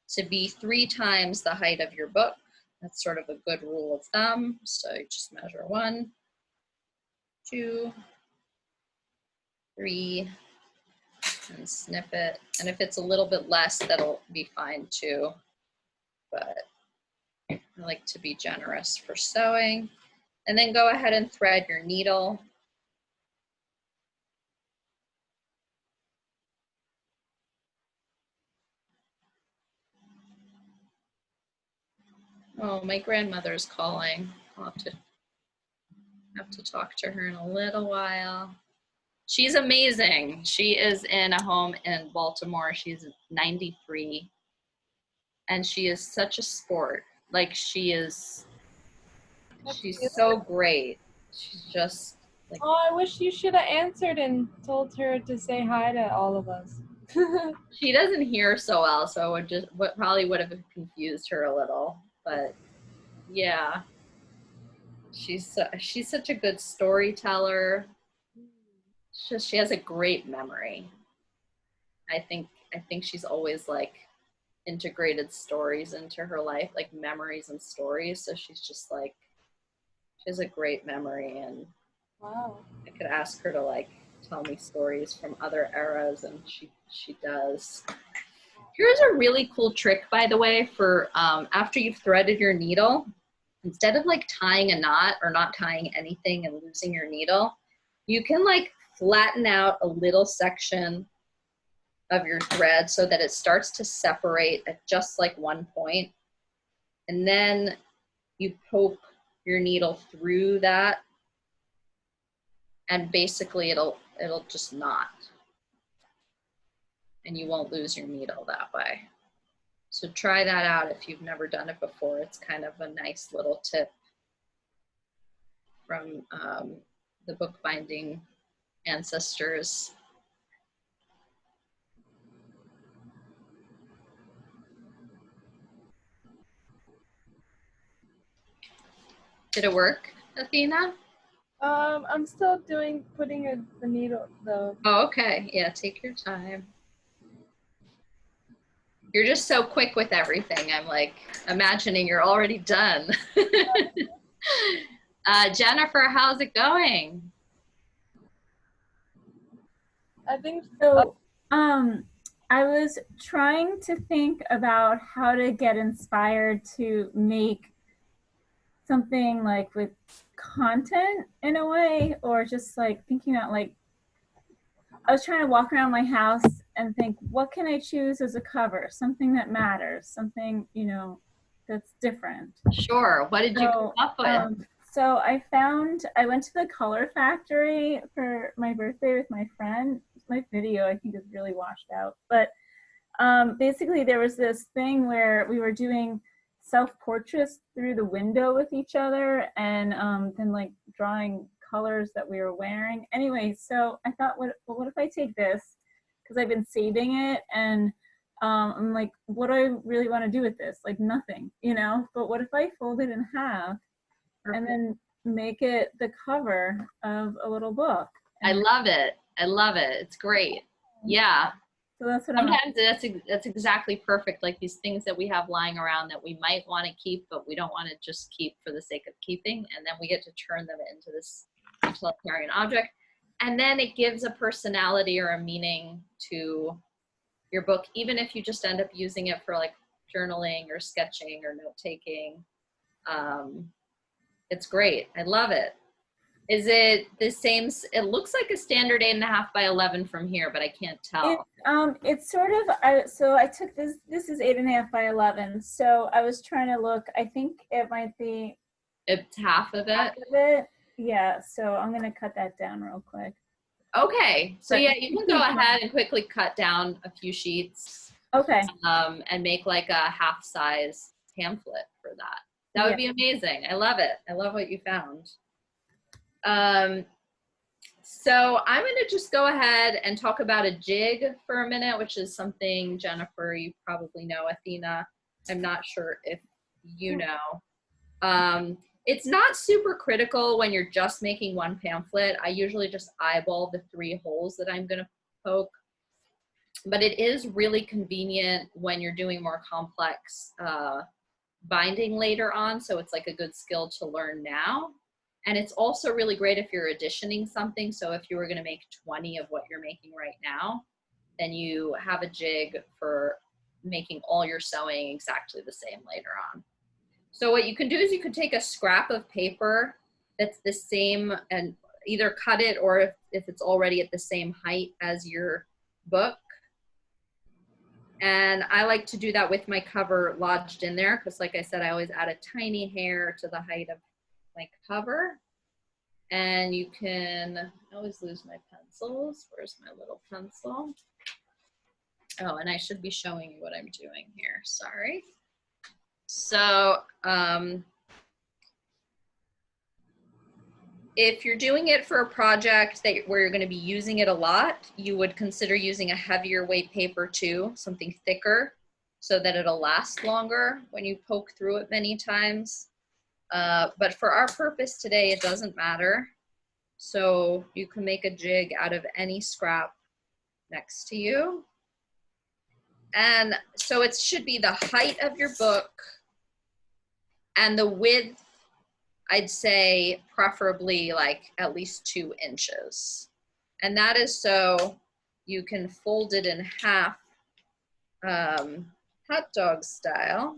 to be 3 times the height of your book. That's sort of a good rule of thumb. So you just measure 1, 2, 3, and snip it. And if it's a little bit less, that'll be fine too. But I like to be generous for sewing. And then go ahead and thread your needle. Oh, my grandmother's calling. I'll have to talk to her in a little while. She's amazing. She is in a home in Baltimore. She's 93. And she is such a sport. Like she's so great. She's just like, Oh, I wish you should have answered and told her to say hi to all of us. she doesn't hear so well, so I probably would have confused her a little. But yeah, she's such a good storyteller. She has a great memory. I think she's always like integrated stories into her life, like memories and stories. So she's just like, she has a great memory, and Wow. I could ask her to like tell me stories from other eras, and she does. Here's a really cool trick, by the way, for after you've threaded your needle, instead of like tying a knot or not tying anything and losing your needle, you can like flatten out a little section of your thread so that it starts to separate at just like one point. And then you poke your needle through that, and basically it'll just knot. And you won't lose your needle that way. So try that out if you've never done it before. It's kind of a nice little tip from the bookbinding ancestors. Did it work, Athena? I'm still putting the needle, Oh, okay. Yeah, take your time. You're just so quick with everything. I'm like imagining you're already done. Jennifer, how's it going? I think, So, I was trying to think about how to get inspired to make something like with content in a way, or just like thinking about like, I was trying to walk around my house and think, what can I choose as a cover? Something that matters, something, you know, that's different. Sure. What did you come up with? So I went to the Color Factory for my birthday with my friend. My video, I think, is really washed out. But basically, there was this thing where we were doing self-portraits through the window with each other, and then like drawing colors that we were wearing. Anyway, so I thought, what if I take this? Because I've been saving it, and I'm like, what do I really want to do with this? Like nothing, you know? But what if I fold it in half and then make it the cover of a little book? I love it. I love it. It's great. Yeah. So that's what I'm. Sometimes that's exactly perfect. Like these things that we have lying around that we might want to keep, but we don't want to just keep for the sake of keeping. And then we get to turn them into this utilitarian object. And then it gives a personality or a meaning to your book, even if you just end up using it for like journaling or sketching or note taking. It's great. I love it. Is it the same? It looks like a standard 8.5 by 11 from here, but I can't tell. It's sort of, so I took this is 8.5 by 11. So I was trying to look, I think it might be. It's half of it? Half of it. Yeah, so I'm gonna cut that down real quick. Okay, so yeah, you can go ahead and quickly cut down a few sheets. Okay. And make like a half size pamphlet for that. That would be amazing. I love it. I love what you found. So I'm going to just go ahead and talk about a jig for a minute, which is something, Jennifer, you probably know. Athena, I'm not sure if you know. It's not super critical when you're just making one pamphlet. I usually just eyeball the 3 holes that I'm going to poke. But it is really convenient when you're doing more complex binding later on. So it's like a good skill to learn now. And it's also really great if you're additioning something. So if you were going to make 20 of what you're making right now, then you have a jig for making all your sewing exactly the same later on. So what you can do is you can take a scrap of paper that's the same and either cut it, or if it's already at the same height as your book. And I like to do that with my cover lodged in there because, like I said, I always add a tiny hair to the height of my cover. And you can always lose my pencils. Where's my little pencil? Oh, and I should be showing you what I'm doing here. Sorry. So if you're doing it for a project where you're going to be using it a lot, you would consider using a heavier weight paper too, something thicker, so that it'll last longer when you poke through it many times. But for our purpose today, it doesn't matter. So you can make a jig out of any scrap next to you. And so it should be the height of your book and the width, I'd say preferably like at least 2 inches. And that is so you can fold it in half, hot dog style.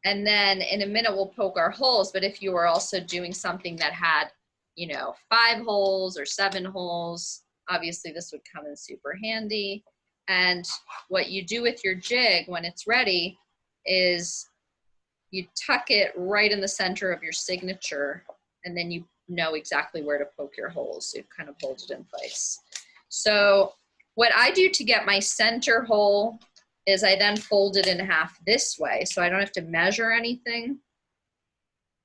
And then in a minute we'll poke our holes, but if you were also doing something that had, you know, 5 holes or 7 holes, obviously this would come in super handy. And what you do with your jig when it's ready is you tuck it right in the center of your signature, and then you know exactly where to poke your holes. So it kind of holds it in place. So what I do to get my center hole is I then fold it in half this way, so I don't have to measure anything.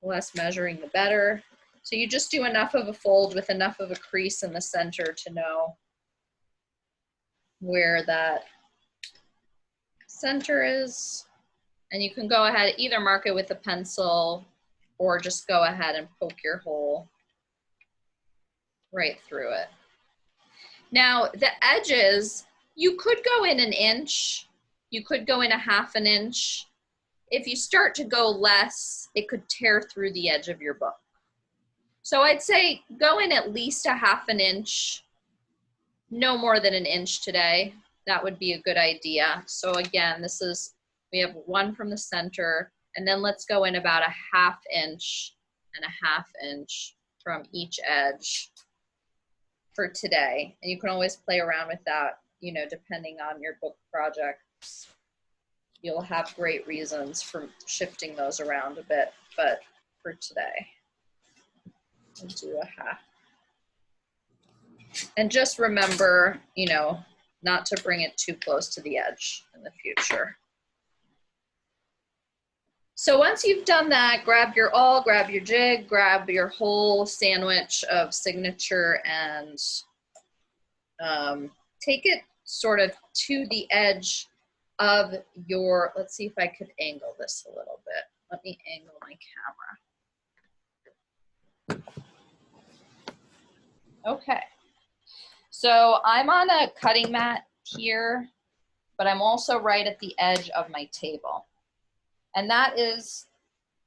The less measuring, the better. So you just do enough of a fold with enough of a crease in the center to know where that center is. And you can go ahead, either mark it with a pencil or just go ahead and poke your hole right through it. Now the edges, you could go in 1 inch. You could go in a 1/2 inch. If you start to go less, it could tear through the edge of your book. So I'd say go in at least a 1/2 inch, no more than 1 inch today. That would be a good idea. So again, we have 1 from the center, and then let's go in about a 1/2 inch and a 1/2 inch from each edge for today. And you can always play around with that, you know, depending on your book project. You'll have great reasons for shifting those around a bit, but for today, we'll do a 1/2. And just remember, you know, not to bring it too close to the edge in the future. So once you've done that, grab your awl, grab your jig, grab your whole sandwich of signature, and take it sort of to the edge of your, let's see if I could angle this a little bit. Let me angle my camera. Okay. So I'm on a cutting mat here, but I'm also right at the edge of my table. And that is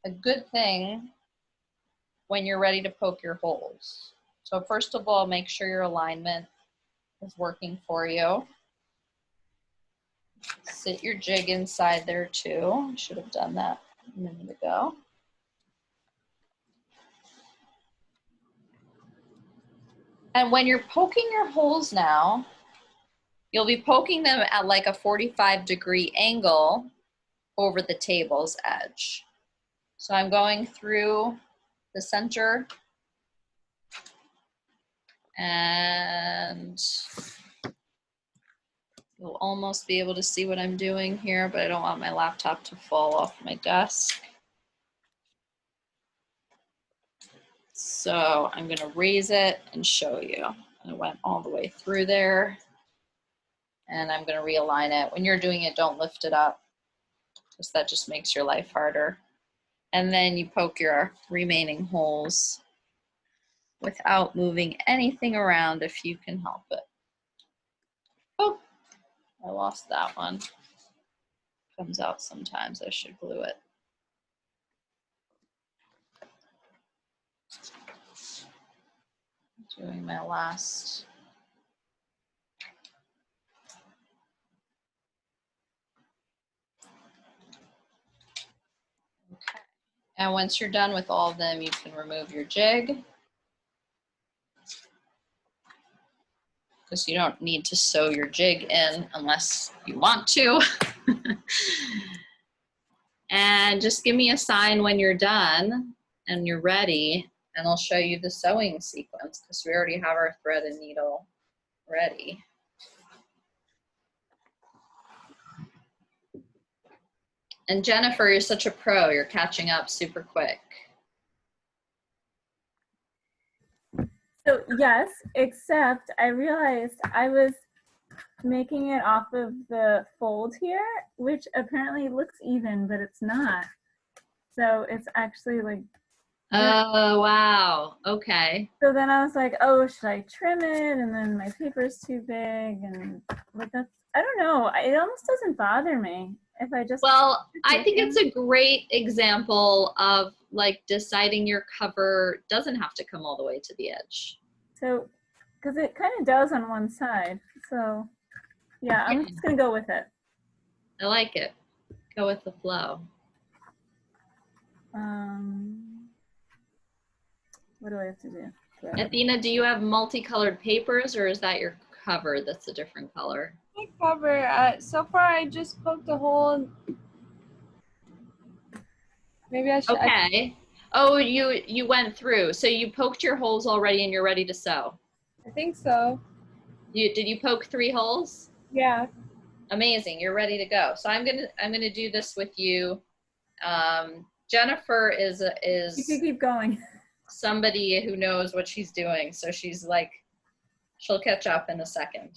a good thing when you're ready to poke your holes. So first of all, make sure your alignment is working for you. Sit your jig inside there too. I should have done that a minute ago. And when you're poking your holes now, you'll be poking them at like a 45-degree angle over the table's edge. So I'm going through the center, and you'll almost be able to see what I'm doing here, but I don't want my laptop to fall off my desk. So I'm gonna raise it and show you. I went all the way through there, and I'm gonna realign it. When you're doing it, don't lift it up, because that just makes your life harder. And then you poke your remaining holes without moving anything around if you can help it. Oh, I lost that one. Comes out sometimes, I should glue it. Doing my last. Okay. And once you're done with all of them, you can remove your jig, because you don't need to sew your jig in unless you want to. And just give me a sign when you're done and you're ready, and I'll show you the sewing sequence, because we already have our thread and needle ready. And Jennifer, you're such a pro. You're catching up super quick. So yes, except I realized I was making it off of the fold here, which apparently looks even, but it's not. So it's actually like Oh, wow. Okay. So then I was like, oh, should I trim it? And then my paper's too big, and like that's, I don't know. It almost doesn't bother me if I just. Well, I think it's a great example of like deciding your cover doesn't have to come all the way to the edge. So, because it kind of does on one side. So, yeah, I'm just gonna go with it. I like it. Go with the flow. What do I have to do? Athena, do you have multicolored papers or is that your cover that's a different color? My cover. So far, I just poked a hole. Maybe I should. Okay. Oh, you went through. So you poked your holes already and you're ready to sew. I think so. Did you poke 3 holes? Yeah. Amazing. You're ready to go. So I'm gonna do this with you. Jennifer is You can keep going. somebody who knows what she's doing. So she's like, she'll catch up in a second.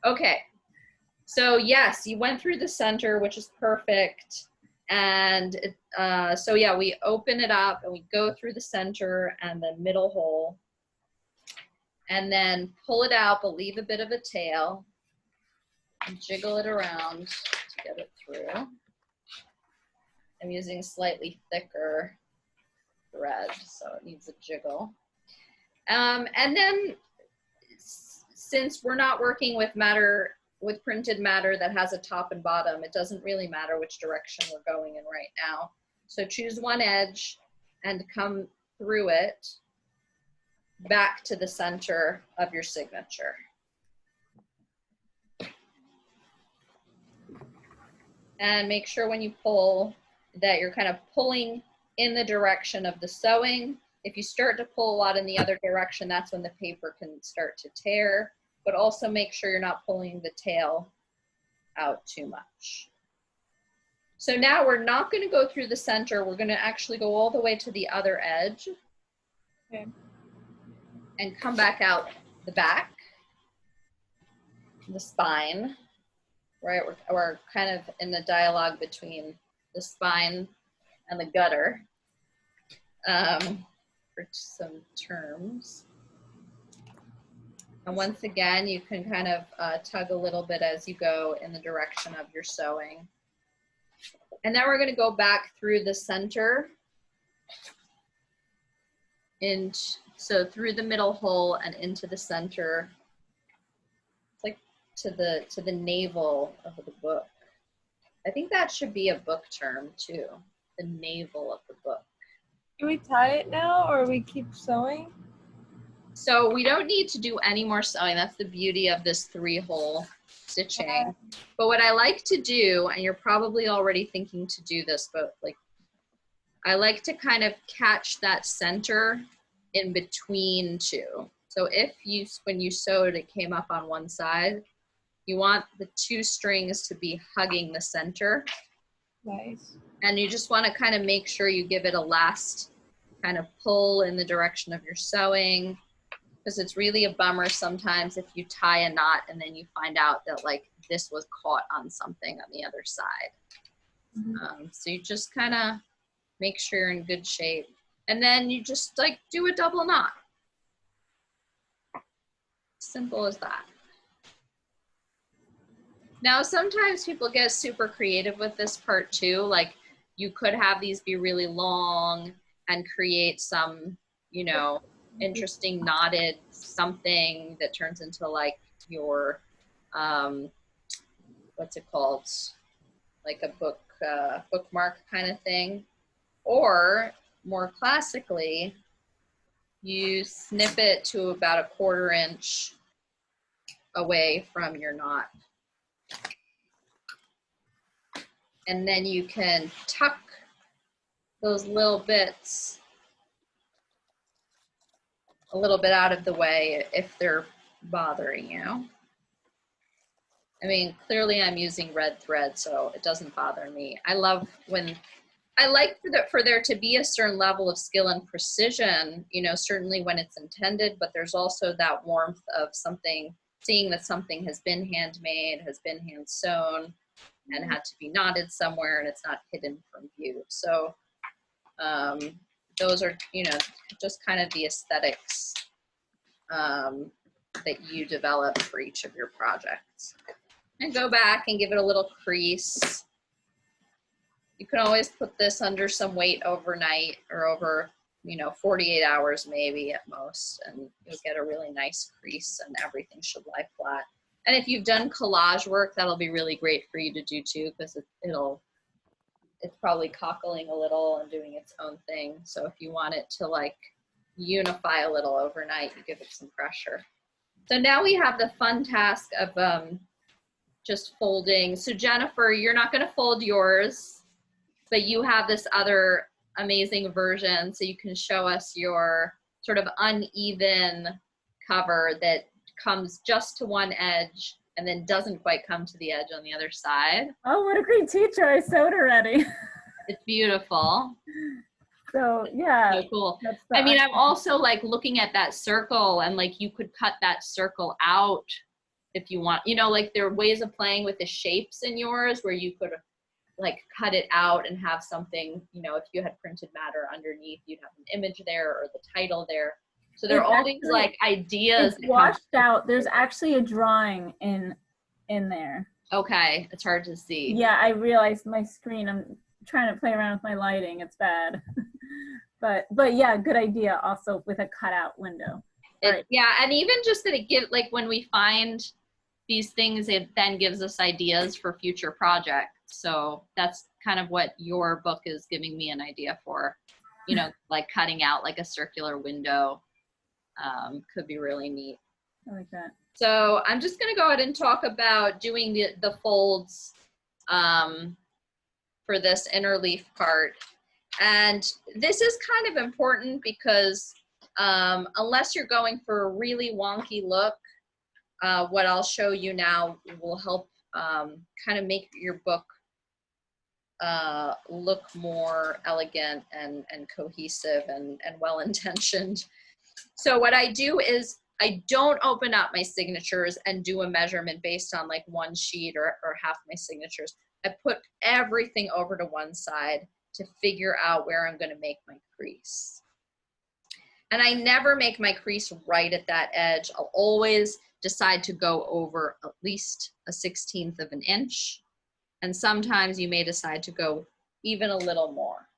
Okay. So yes, you went through the center, which is perfect. And so yeah, we open it up and we go through the center and the middle hole. And then pull it out, but leave a bit of a tail. And jiggle it around to get it through. I'm using slightly thicker thread, so it needs a jiggle. And then since we're not working with printed matter that has a top and bottom, it doesn't really matter which direction we're going in right now. So choose one edge and come through it back to the center of your signature. And make sure when you pull that you're kind of pulling in the direction of the sewing. If you start to pull a lot in the other direction, that's when the paper can start to tear, but also make sure you're not pulling the tail out too much. So now we're not going to go through the center. We're going to actually go all the way to the other edge. Okay. And come back out the back, the spine, right? We're kind of in the dialogue between the spine and the gutter for some terms. And once again, you can kind of tug a little bit as you go in the direction of your sewing. And then we're going to go back through the center, so through the middle hole and into the center. It's like to the navel of the book. I think that should be a book term too, the navel of the book. Do we tie it now or we keep sewing? So we don't need to do any more sewing. That's the beauty of this 3-hole stitching. But what I like to do, and you're probably already thinking to do this, but like I like to kind of catch that center in between 2. So when you sewed, it came up on one side, you want the 2 strings to be hugging the center. Nice. And you just want to kind of make sure you give it a last kind of pull in the direction of your sewing, because it's really a bummer sometimes if you tie a knot and then you find out that like this was caught on something on the other side. Mm-hmm. So you just kind of make sure you're in good shape. And then you just like do a double knot. Simple as that. Now, sometimes people get super creative with this part too. Like you could have these be really long and create some, you know, interesting knotted something that turns into like your, what's it called? Like a bookmark kind of thing. Or more classically, you snip it to about 1/4 inch away from your knot. And then you can tuck those little bits a little bit out of the way if they're bothering you. I mean, clearly I'm using red thread, so it doesn't bother me. I love when, I like for there to be a certain level of skill and precision, you know, certainly when it's intended, but there's also that warmth of something, seeing that something has been handmade, has been hand sewn, and had to be knotted somewhere and it's not hidden from view. So those are, you know, just kind of the aesthetics that you develop for each of your projects. And go back and give it a little crease. You can always put this under some weight overnight or over, you know, 48 hours maybe at most, and you'll get a really nice crease and everything should lie flat. And if you've done collage work, that'll be really great for you to do too, because it's probably cockling a little and doing its own thing. So if you want it to like unify a little overnight, you give it some pressure. So now we have the fun task of just folding. So Jennifer, you're not going to fold yours, but you have this other amazing version, so you can show us your sort of uneven cover that comes just to one edge and then doesn't quite come to the edge on the other side. Oh, what a great teacher. I sewed already. It's beautiful. So yeah. So cool. That's the I mean, I'm also like looking at that circle, and like you could cut that circle out if you want. You know, like there are ways of playing with the shapes in yours where you could like cut it out and have something, you know, if you had printed matter underneath, you'd have an image there or the title there. So there are all these like ideas. It's washed out. There's actually a drawing in there. Okay, it's hard to see. Yeah, I realized my screen. I'm trying to play around with my lighting. It's bad. but yeah, good idea also with a cutout window. Right. Yeah, and even just that it gives, like when we find these things, it then gives us ideas for future projects. So that's kind of what your book is giving me an idea for, you know, like cutting out like a circular window could be really neat. I like that. So I'm just going to go ahead and talk about doing the folds for this inner leaf part. And this is kind of important because unless you're going for a really wonky look, what I'll show you now will help kind of make your book look more elegant and cohesive and well-intentioned. So what I do is I don't open up my signatures and do a measurement based on like one sheet or half my signatures. I put everything over to one side to figure out where I'm going to make my crease. And I never make my crease right at that edge. I'll always decide to go over at least a 1/16 of an inch. And sometimes you may decide to go even a little more.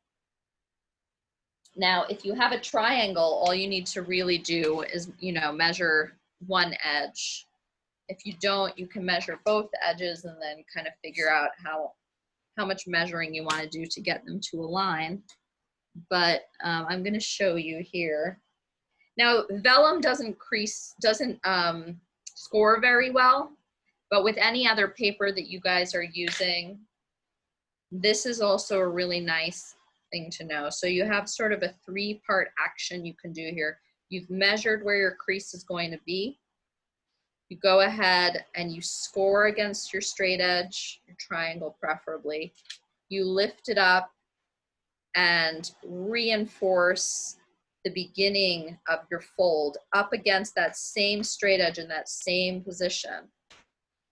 Now, if you have a triangle, all you need to really do is, you know, measure one edge. If you don't, you can measure both edges and then kind of figure out how much measuring you want to do to get them to align. But I'm going to show you here. Now, vellum doesn't score very well, but with any other paper that you guys are using, this is also a really nice thing to know. So you have sort of a 3-part action you can do here. You've measured where your crease is going to be. You go ahead and you score against your straight edge, your triangle preferably. You lift it up and reinforce the beginning of your fold up against that same straight edge in that same position.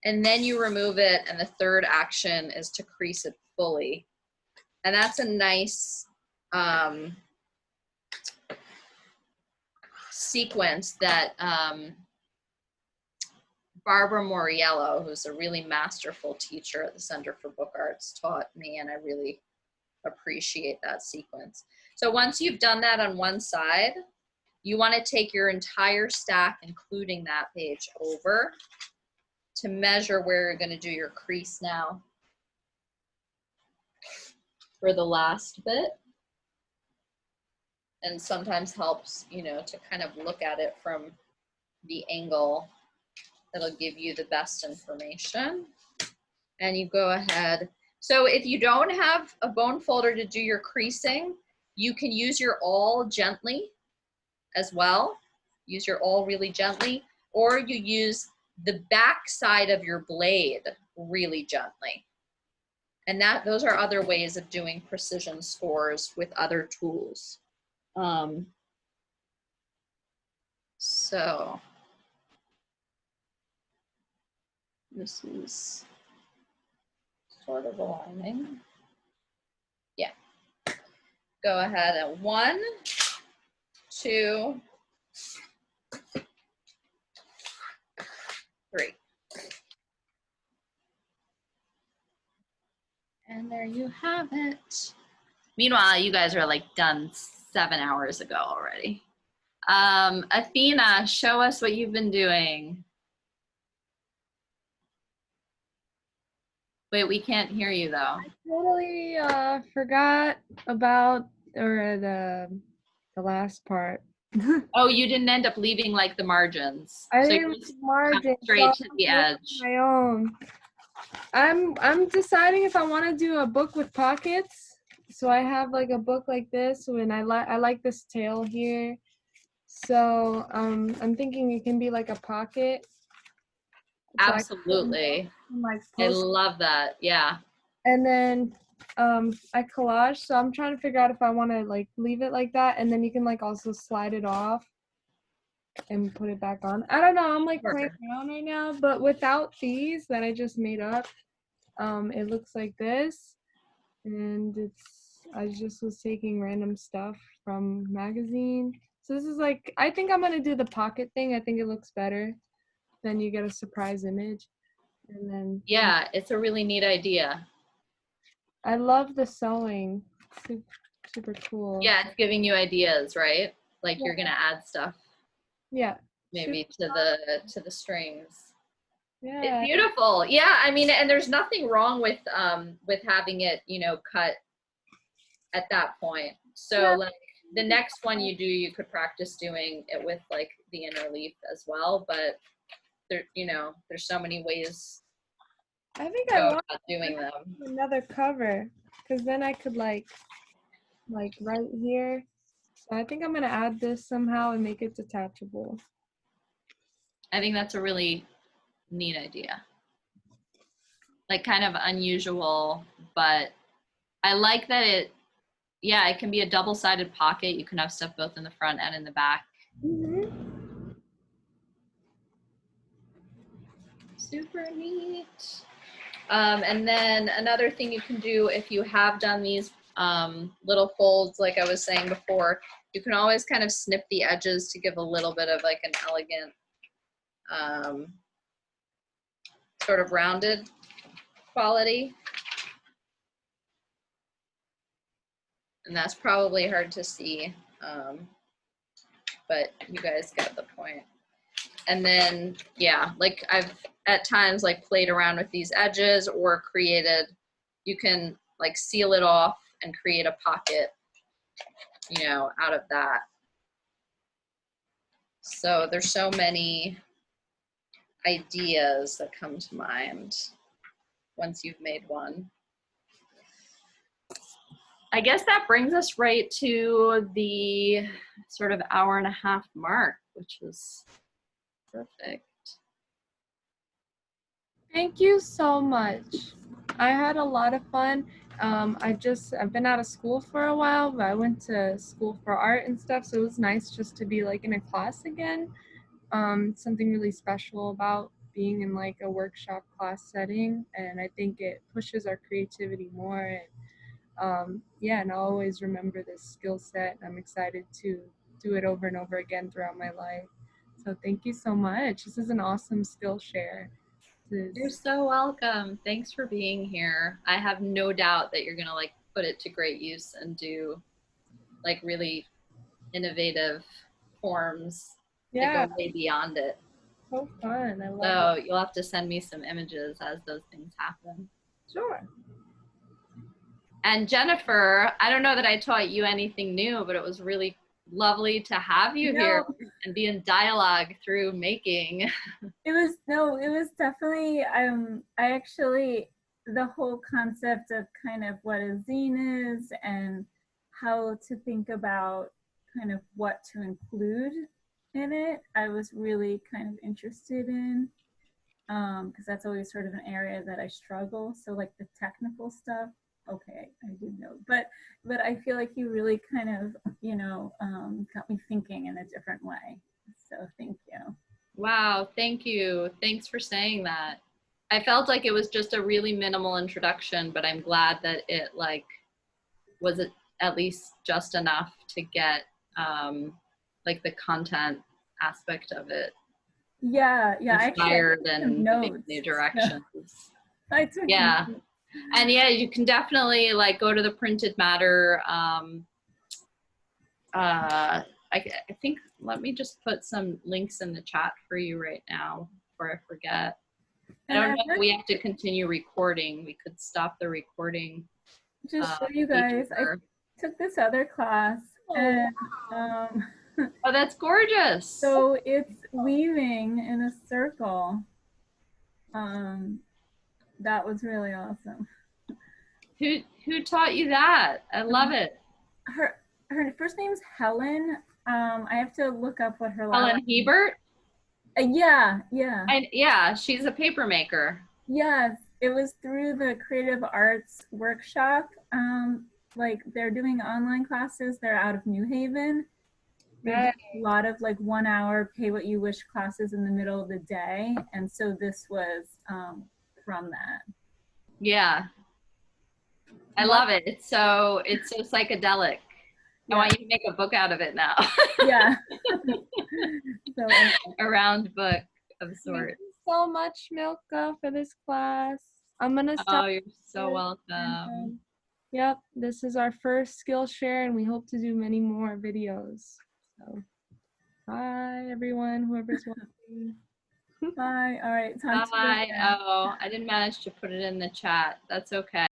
And then you remove it, and the third action is to crease it fully. And that's a nice sequence that Barbara Moriello, who's a really masterful teacher at the Center for Book Arts, taught me, and I really appreciate that sequence. So once you've done that on one side, you want to take your entire stack, including that page, over to measure where you're going to do your crease now for the last bit. And sometimes helps, you know, to kind of look at it from the angle that'll give you the best information. And you go ahead. So if you don't have a bone folder to do your creasing, you can use your awl gently as well. Use your awl really gently, or you use the back side of your blade really gently. And those are other ways of doing precision scores with other tools. So this is sort of aligning. Yeah. go ahead and 1, 2, 3. And there you have it. Meanwhile, you guys are like done 7 hours ago already. Athena, show us what you've been doing. Wait, we can't hear you though. Totally forgot about the last part. Oh, you didn't end up leaving like the margins. I So didn't you read just the come margin, straight so to the I'm making edge. my own. I'm deciding if I want to do a book with pockets. So I have like a book like this, and I like this tail here. So I'm thinking it can be like a pocket. So Absolutely. like I post, love that. Yeah. and then I collage. So I'm trying to figure out if I want to like leave it like that, and then you can like also slide it off and put it back on. I don't know. I'm like playing around right now, but without these that I just made up, it looks like this, and I just was taking random stuff from magazine. So this is like, I think I'm gonna do the pocket thing. I think it looks better. Then you get a surprise image, and then Yeah, it's a really neat idea. I love the sewing. Super, super cool. Yeah, it's giving you ideas, right? Like you're gonna add stuff Yeah. maybe to the strings. Yeah. It's beautiful. Yeah, I mean, and there's nothing wrong with having it, you know, cut at that point. So Yeah. like the next one you do, you could practice doing it with like the inner leaf as well. But there, you know, there's so many ways I think to I go want about doing them. another cover, because then I could like right here. So I think I'm gonna add this somehow and make it detachable. I think that's a really neat idea. Like kind of unusual, but I like that it can be a double-sided pocket. You can have stuff both in the front and in the back. Mm-hmm. Super neat. And then another thing you can do if you have done these little folds, like I was saying before, you can always kind of snip the edges to give a little bit of like an elegant sort of rounded quality. And that's probably hard to see, but you guys get the point. And then, yeah, like I've at times like played around with these edges or created, you can like seal it off and create a pocket, you know, out of that. So there's so many ideas that come to mind once you've made one. I guess that brings us right to the sort of hour-and-a-half mark, which is perfect. Thank you so much. I had a lot of fun. I've been out of school for a while, but I went to school for art and stuff, so it was nice just to be like in a class again. Something really special about being in like a workshop class setting, and I think it pushes our creativity more. And and I'll always remember this skill set. I'm excited to do it over and over again throughout my life. So thank you so much. This is an awesome skill share. You're so welcome. Thanks for being here. I have no doubt that you're gonna like put it to great use and do like really innovative forms that go way beyond it. So fun. I love So you'll have to send me some images as those things happen. Sure. And Jennifer, I don't know that I taught you anything new, but it was really lovely to have you here and be in dialogue through making. It was definitely, I actually, the whole concept of kind of what a zine is and how to think about kind of what to include in it, I was really kind of interested in, because that's always sort of an area that I struggle. So like the technical stuff, okay, I did know, but I feel like you really kind of, you know, got me thinking in a different way. So thank you. Wow, thank you. Thanks for saying that. I felt like it was just a really minimal introduction, but I'm glad that it like was at least just enough to get like the content aspect of it Yeah, yeah. inspired I took and some giving notes. new directions. I took Yeah. notes. And yeah, you can definitely like go to the Printed Matter. I think, let me just put some links in the chat for you right now before I forget. I And don't I know if want we have to continue recording. We could stop the recording. to just show you guys. I feature. took this other class, and Oh, that's gorgeous. so it's weaving in a circle. That was really awesome. Who taught you that? I love it. Her first name's Helen. I have to look up what her last. Helen Hebert. Yeah. Yeah, she's a paper maker. Yes, it was through the Creative Arts Workshop. Like they're doing online classes. They're out of New Haven. They do a lot of like 1 hour pay what you wish classes in the middle of the day, and so this was from that. Yeah. I love it. It's so psychedelic. I want you to make a book out of it now. Yeah. So A round book of Thank sorts. you so much, Milka, for this class. I'm gonna stop. Oh, you're so here. welcome. Yep, this is our first Skillshare, and we hope to do many more videos. So, bye, everyone, whoever's watching. bye. All right. Talk to you Bye. later. Oh, I didn't manage to put it in the chat. That's okay.